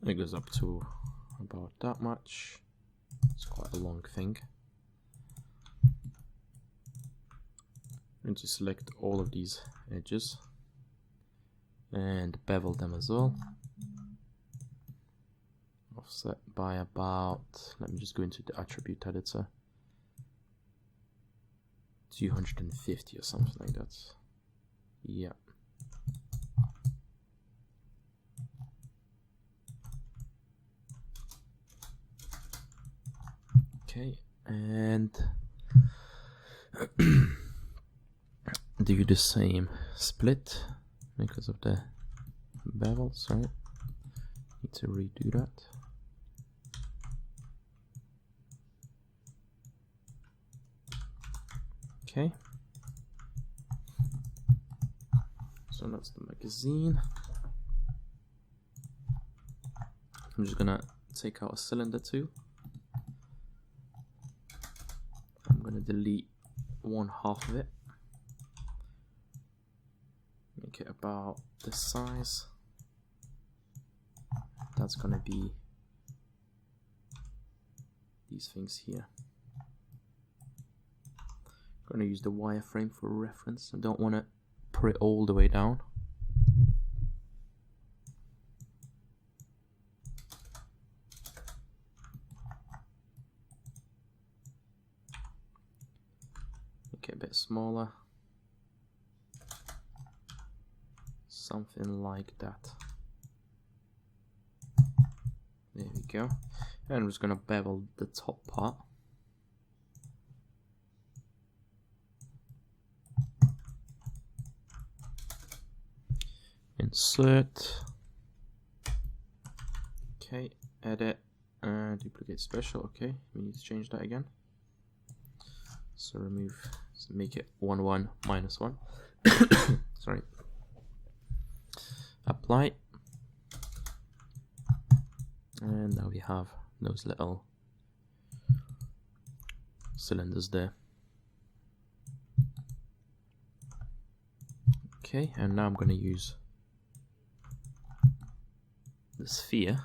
A: It goes up to about that much. It's quite a long thing. I'm going to select all of these edges and bevel them as well. Offset by about, let me just go into the attribute editor, 250 or something like that. Yeah. Okay, and do the same split because of the bevel. Sorry, need to redo that. Okay, so that's the magazine. I'm just gonna take out a cylinder tool. I'm gonna delete 1/2 of it. Make it about this size. That's gonna be these things here. I'm gonna use the wireframe for reference. I don't want to put it all the way down. Make it a bit smaller. Something like that. There we go. And I'm just gonna bevel the top part. Insert. Okay, edit, duplicate special. Okay, we need to change that again. So remove, so make it 1 1 minus 1. Sorry. Apply. And now we have those little cylinders there. Okay, and now I'm going to use the sphere,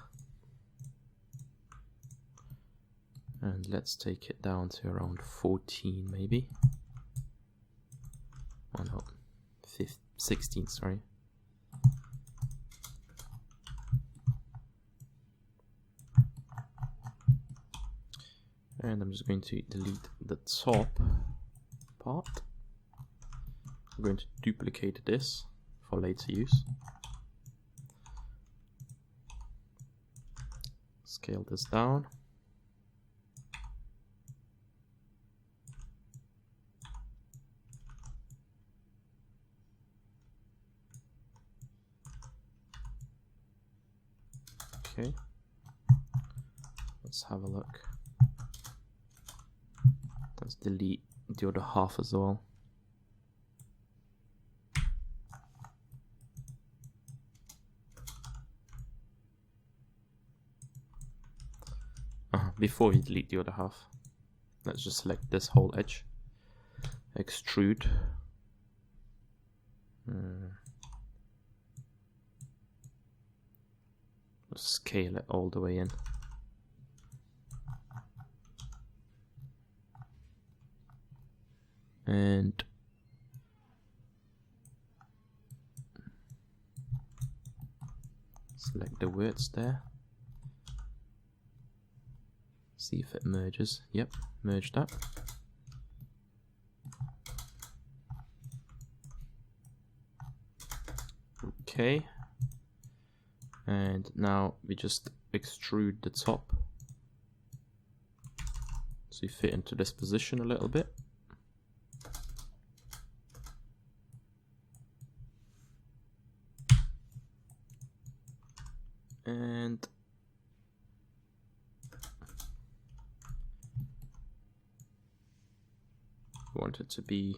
A: and let's take it down to around 14 maybe. Oh no, 16, sorry. And I'm just going to delete the top part. I'm going to duplicate this for later use. Scale this down. Okay, let's have a look. Let's delete the other half as well. Before we delete the other half, let's just select this whole edge, extrude. Scale it all the way in. And select the words there. See if it merges. Yep, merged that. Okay. And now we just extrude the top so you fit into this position a little bit. And we want it to be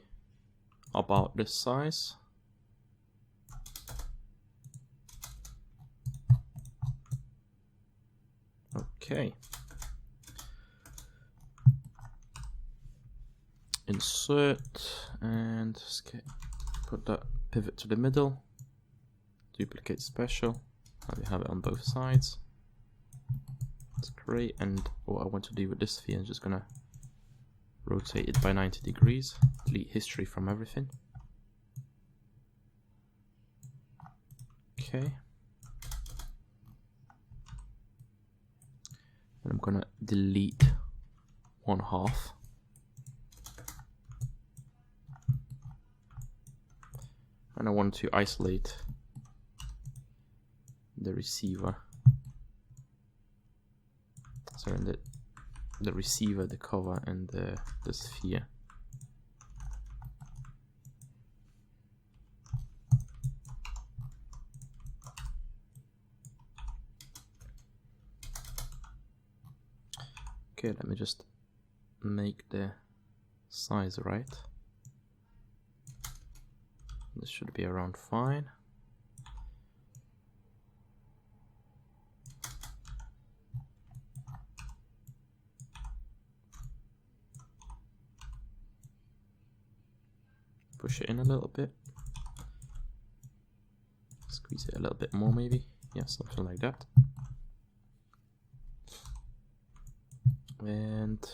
A: about this size. Okay. Insert and put that pivot to the middle. Duplicate special. Now we have it on both sides. That's great. And what I want to do with this sphere, I'm just gonna rotate it by 90 degrees. Delete history from everything. Okay. And I'm gonna delete one half. And I want to isolate the receiver. So in the receiver, the cover, and the sphere. Okay, let me just make the size right. This should be around fine. Push it in a little bit. Squeeze it a little bit more maybe. Yeah, something like that. And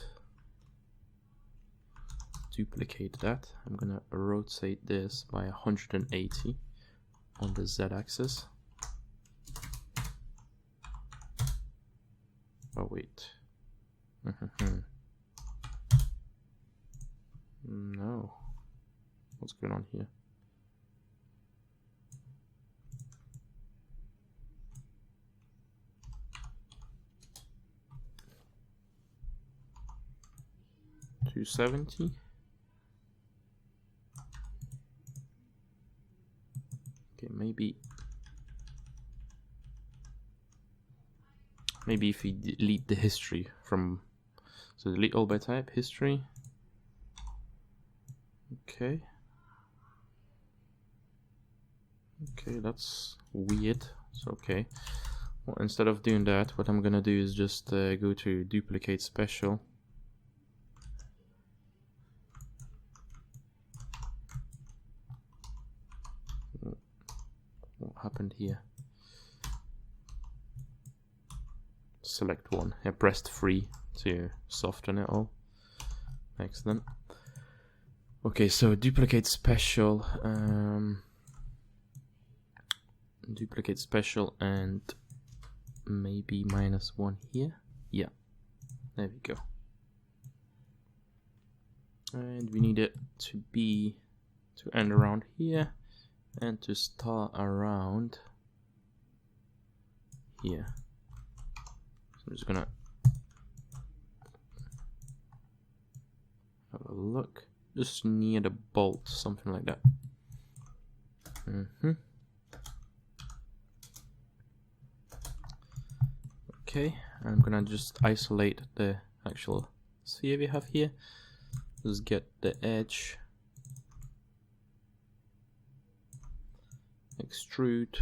A: duplicate that. I'm gonna rotate this by 180 on the Z-axis. Oh wait. No. What's going on here? $270. Okay, maybe if we delete the history from, so delete all by type, history. Okay. Okay, that's weird. So okay. Well, instead of doing that, what I'm gonna do is just go to duplicate special. What happened here? Select one. I pressed 3 to soften it all. Excellent. Okay, so duplicate special. Duplicate special and maybe -1 here. Yeah, there we go. And we need it to end around here. and to start around here. So I'm just gonna have a look, just near the bolt, something like that. Okay, I'm gonna just isolate the actual sphere we have here. Just get the edge, extrude.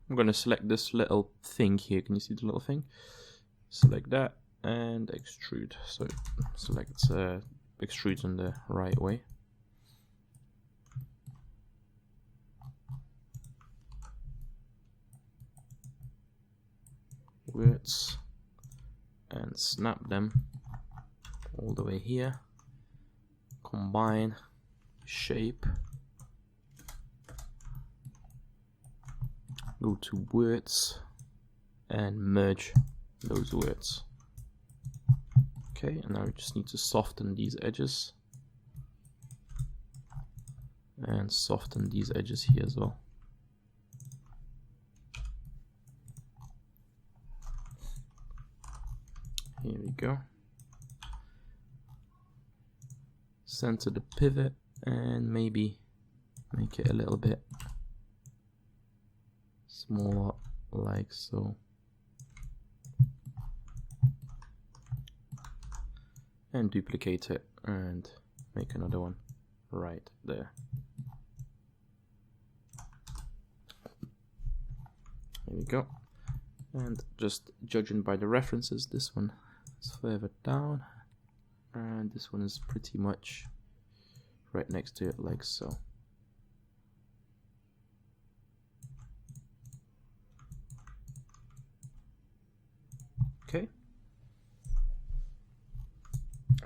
A: I'm gonna select this little thing here. Can you see the little thing? Select that and extrude. So select extrude in the right way. Words and snap them all the way here. Combine, shape, go to words and merge those words. Okay, and now we just need to soften these edges and soften these edges here as well. Here we go. Center the pivot and maybe make it a little bit smaller, like so. And duplicate it and make another one right there. There we go. And just judging by the references, this one is further down and this one is pretty much right next to it, like so. Okay,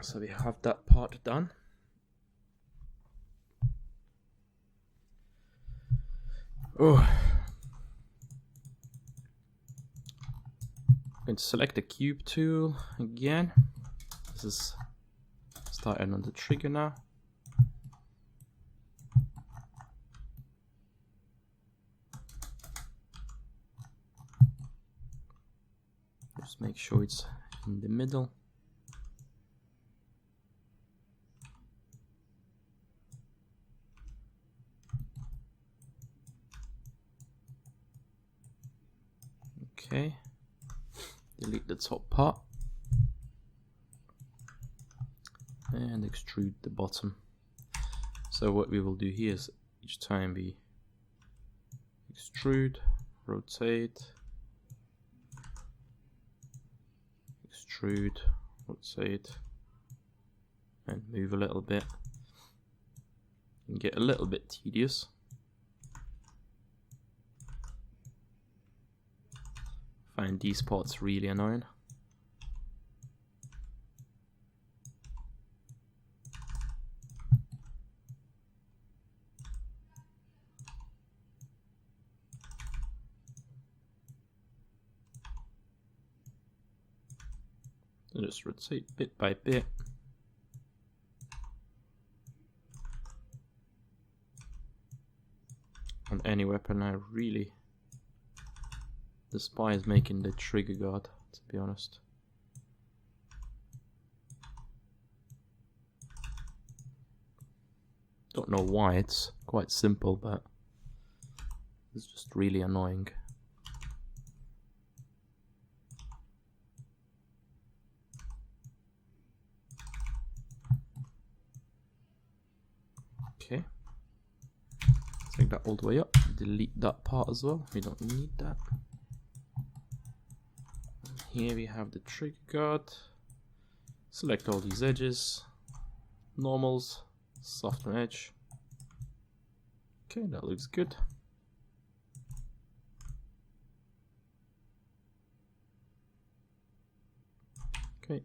A: so we have that part done. Oh, I'm going to select the cube tool again. This is starting on the trigger now. Just make sure it's in the middle. Okay, delete the top part and extrude the bottom. So what we will do here is each time we extrude, rotate, extrude, rotate, and move a little bit, and get a little bit tedious. Find these parts really annoying. So just rotate bit by bit. On any weapon, I really despise making the trigger guard, to be honest. Don't know why, it's quite simple, but it's just really annoying. Okay, take that all the way up, delete that part as well, we don't need that. Here we have the trigger guard. Select all these edges, normals, soften edge. Okay, that looks good. Okay.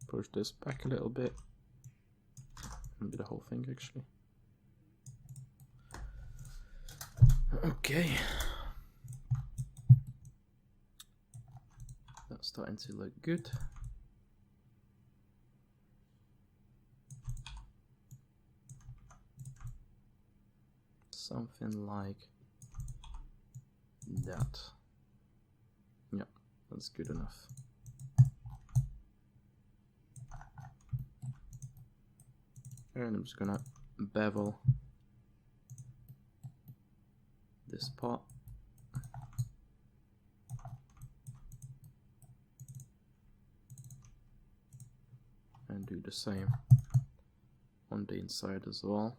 A: Push this back a little bit. Maybe the whole thing actually. Okay, that's starting to look good. something like that. Yeah, that's good enough. And I'm just gonna bevel this part. And do the same on the inside as well.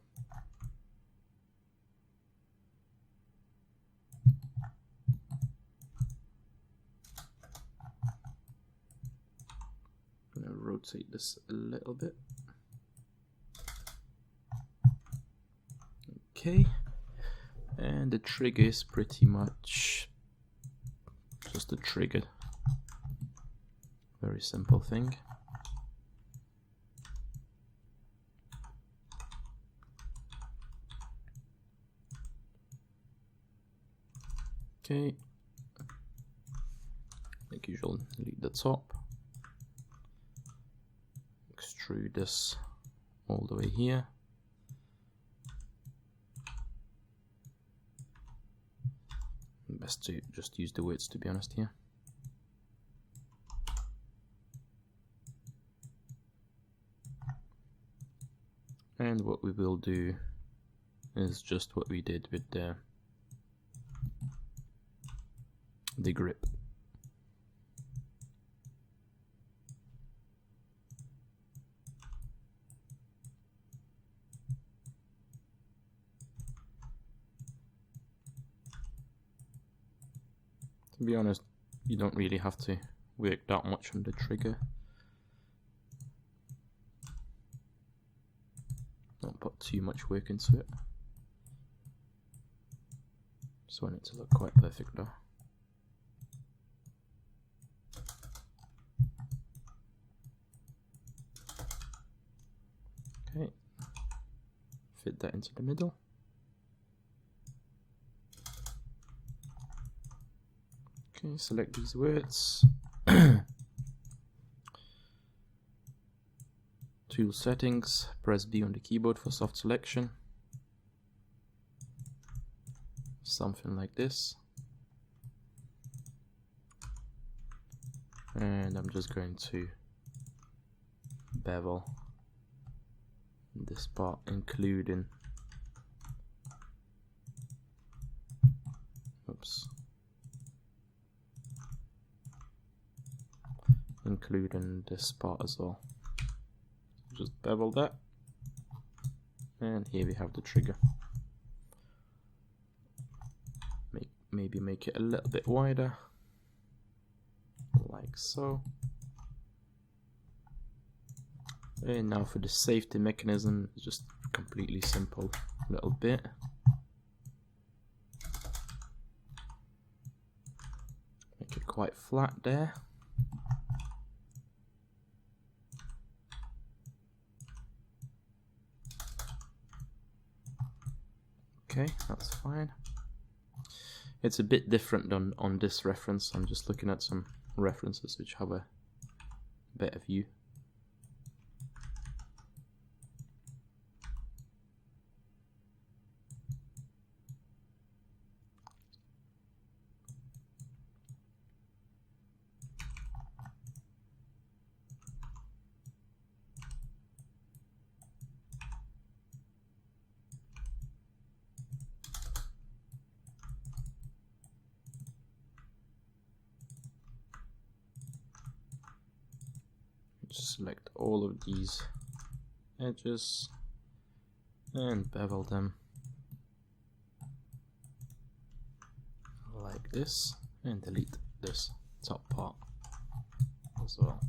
A: I'm gonna rotate this a little bit. Okay, and the trigger is pretty much just a trigger. Very simple thing. Okay, like usual, delete the top, extrude this all the way here. Best to just use the widths, to be honest, here. And what we will do is just what we did with the grip. To be honest, you don't really have to work that much on the trigger. Don't put too much work into it. Just want it to look quite perfect though. Okay, fit that into the middle. Okay, select these words. Tool settings, press B on the keyboard for soft selection. Something like this. And I'm just going to bevel this part, including this part as well. Just bevel that, and here we have the trigger. Maybe make it a little bit wider, like so. And now for the safety mechanism, just completely simple little bit. Make it quite flat there. Okay, that's fine. It's a bit different on this reference. I'm just looking at some references which have a better view. Select all of these edges and bevel them like this, and delete this top part as well.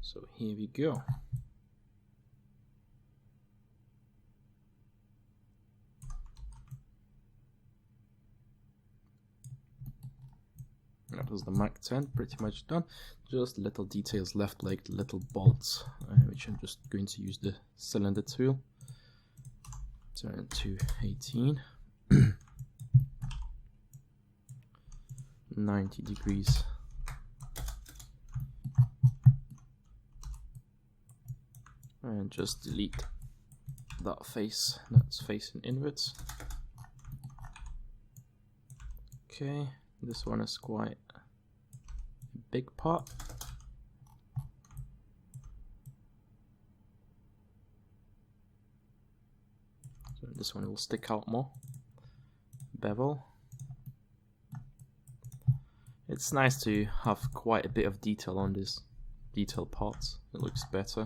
A: So here we go. That was the Mach 10, pretty much done. Just little details left, like little bolts, which I'm just going to use the cylinder tool. Turn it to 18. 90 degrees. And just delete that face that's facing inwards. Okay, this one is quite a big part. So this one will stick out more. Bevel. It's nice to have quite a bit of detail on this detail parts. It looks better.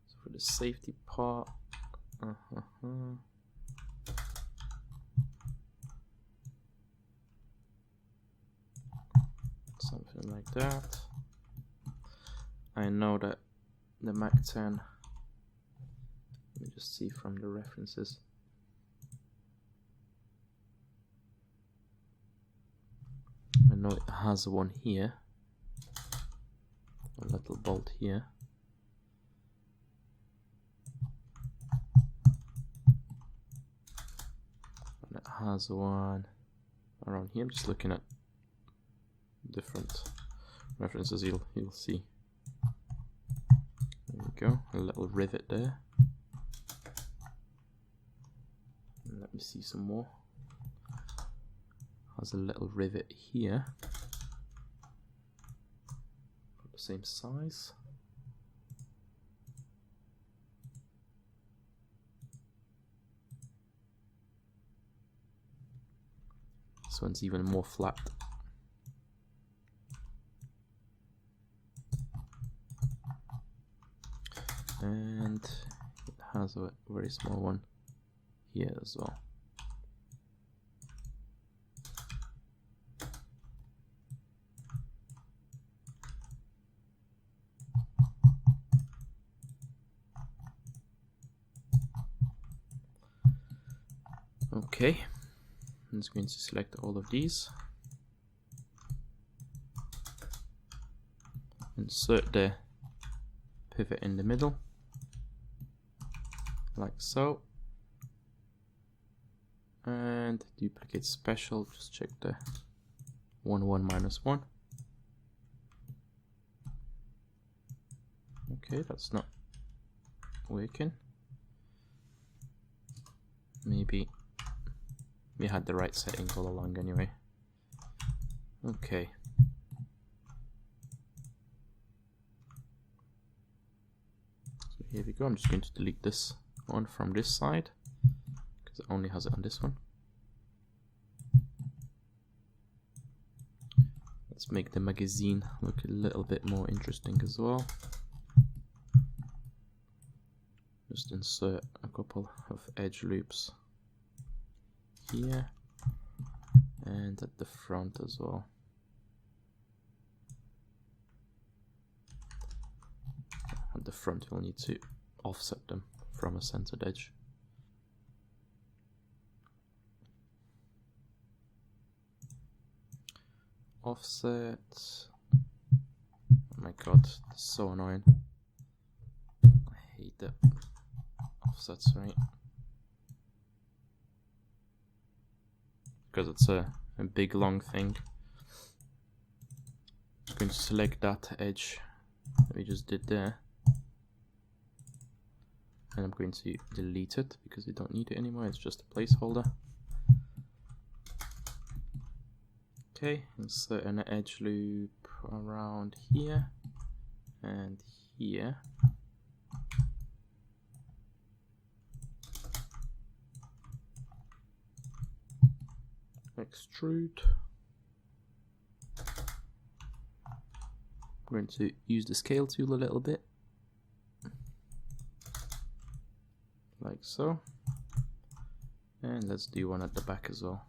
A: So for the safety part, something like that. I know that the Mac 10, let me just see from the references. I know it has one here, a little bolt here. And it has one around here. I'm just looking at different references, you'll see. There we go, a little rivet there. And let me see some more. Has a little rivet here, the same size. This one's even more flat. And it has a very small one here as well. Okay, I'm just going to select all of these. Insert the pivot in the middle, like so. And duplicate special, just check the 1, 1, -1. Okay, that's not working. Maybe we had the right settings all along anyway. Okay. So here we go. I'm just going to delete this one from this side because it only has it on this one. Let's make the magazine look a little bit more interesting as well. Just insert a couple of edge loops here and at the front as well. At the front you'll need to offset them from a centered edge. Offset. Oh my god, this is so annoying. I hate the offsets, right? Because it's a big long thing. I'm going to select that edge that we just did there, and I'm going to delete it because we don't need it anymore. It's just a placeholder. Okay, insert an edge loop around here and here. Extrude. I'm going to use the scale tool a little bit, like so, and let's do one at the back as well.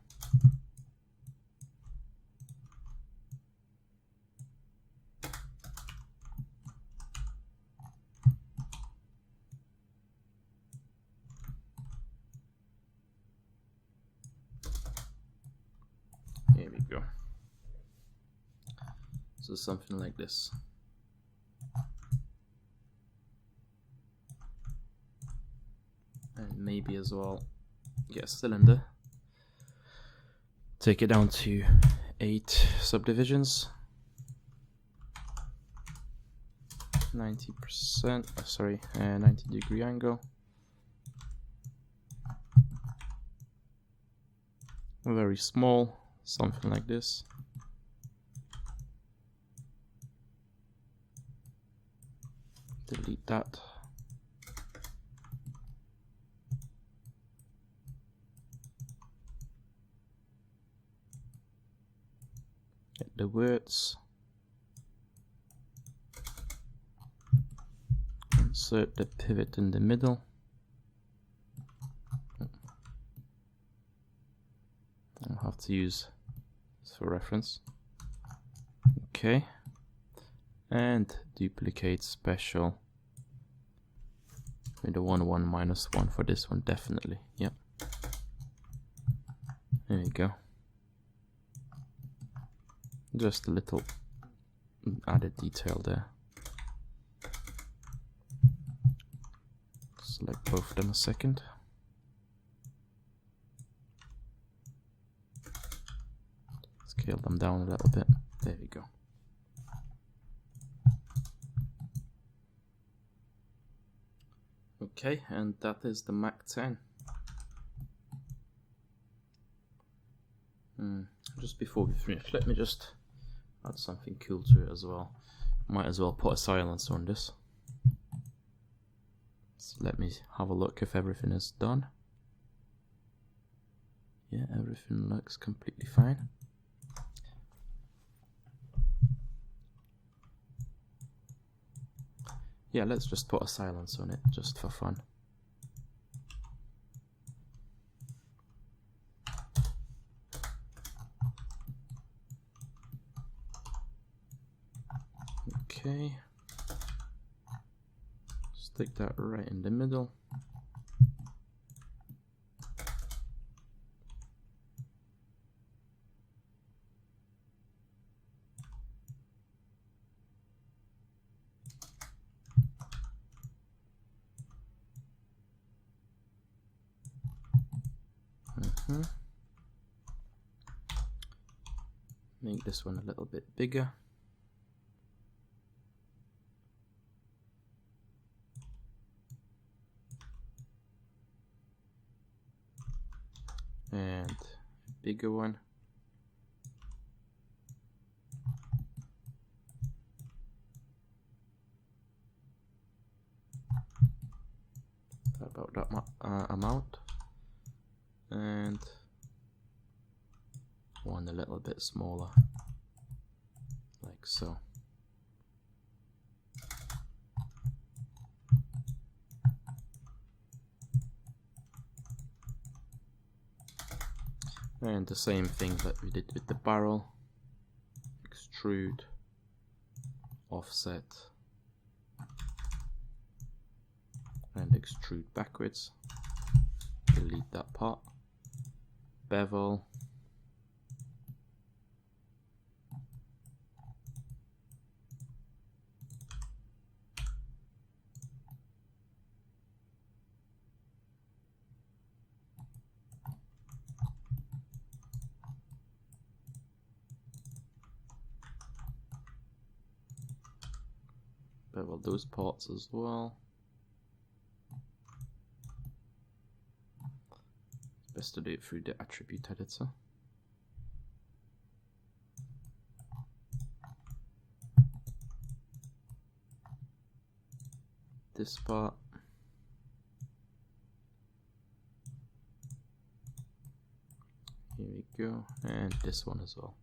A: There we go. So something like this. And maybe as well get a cylinder. Take it down to 8 subdivisions. 90%, 90 degree angle. very small, something like this. Delete that. Get the words. Insert the pivot in the middle. I'll have to use this for reference. Okay. And duplicate special with the 1 1 minus 1 for this one, definitely. Yep. There you go. Just a little added detail there. Select both of them a second. Scale them down a little bit. There we go. Okay, and that is the Mac 10. Just before we finish, let me just add something cool to it as well. Might as well put a silence on this. So let me have a look if everything is done. Yeah, everything looks completely fine. Yeah, let's just put a silence on it, just for fun. Okay. Stick that right in the middle. Make this one a little bit bigger. And a bigger one. About that amount. And one a little bit smaller, like so. And the same thing that we did with the barrel. Extrude, offset, and extrude backwards. Delete that part. Bevel. Bevel those parts as well. Best to do it through the attribute editor. This part. Here we go, and this one as well.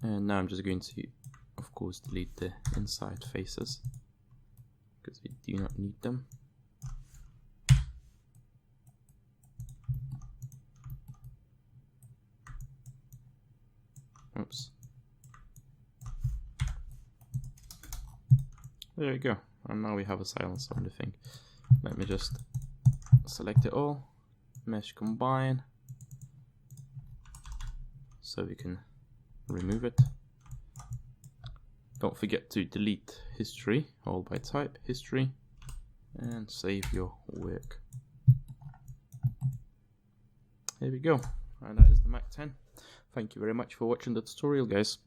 A: And now I'm just going to, of course, delete the inside faces because we do not need them. Oops. There we go. And now we have a silence on the thing. Let me just select it all, mesh combine, so we can remove it. Don't forget to delete history, all by type, history, and save your work. There we go, and that is the Mac 10. Thank you very much for watching the tutorial, guys.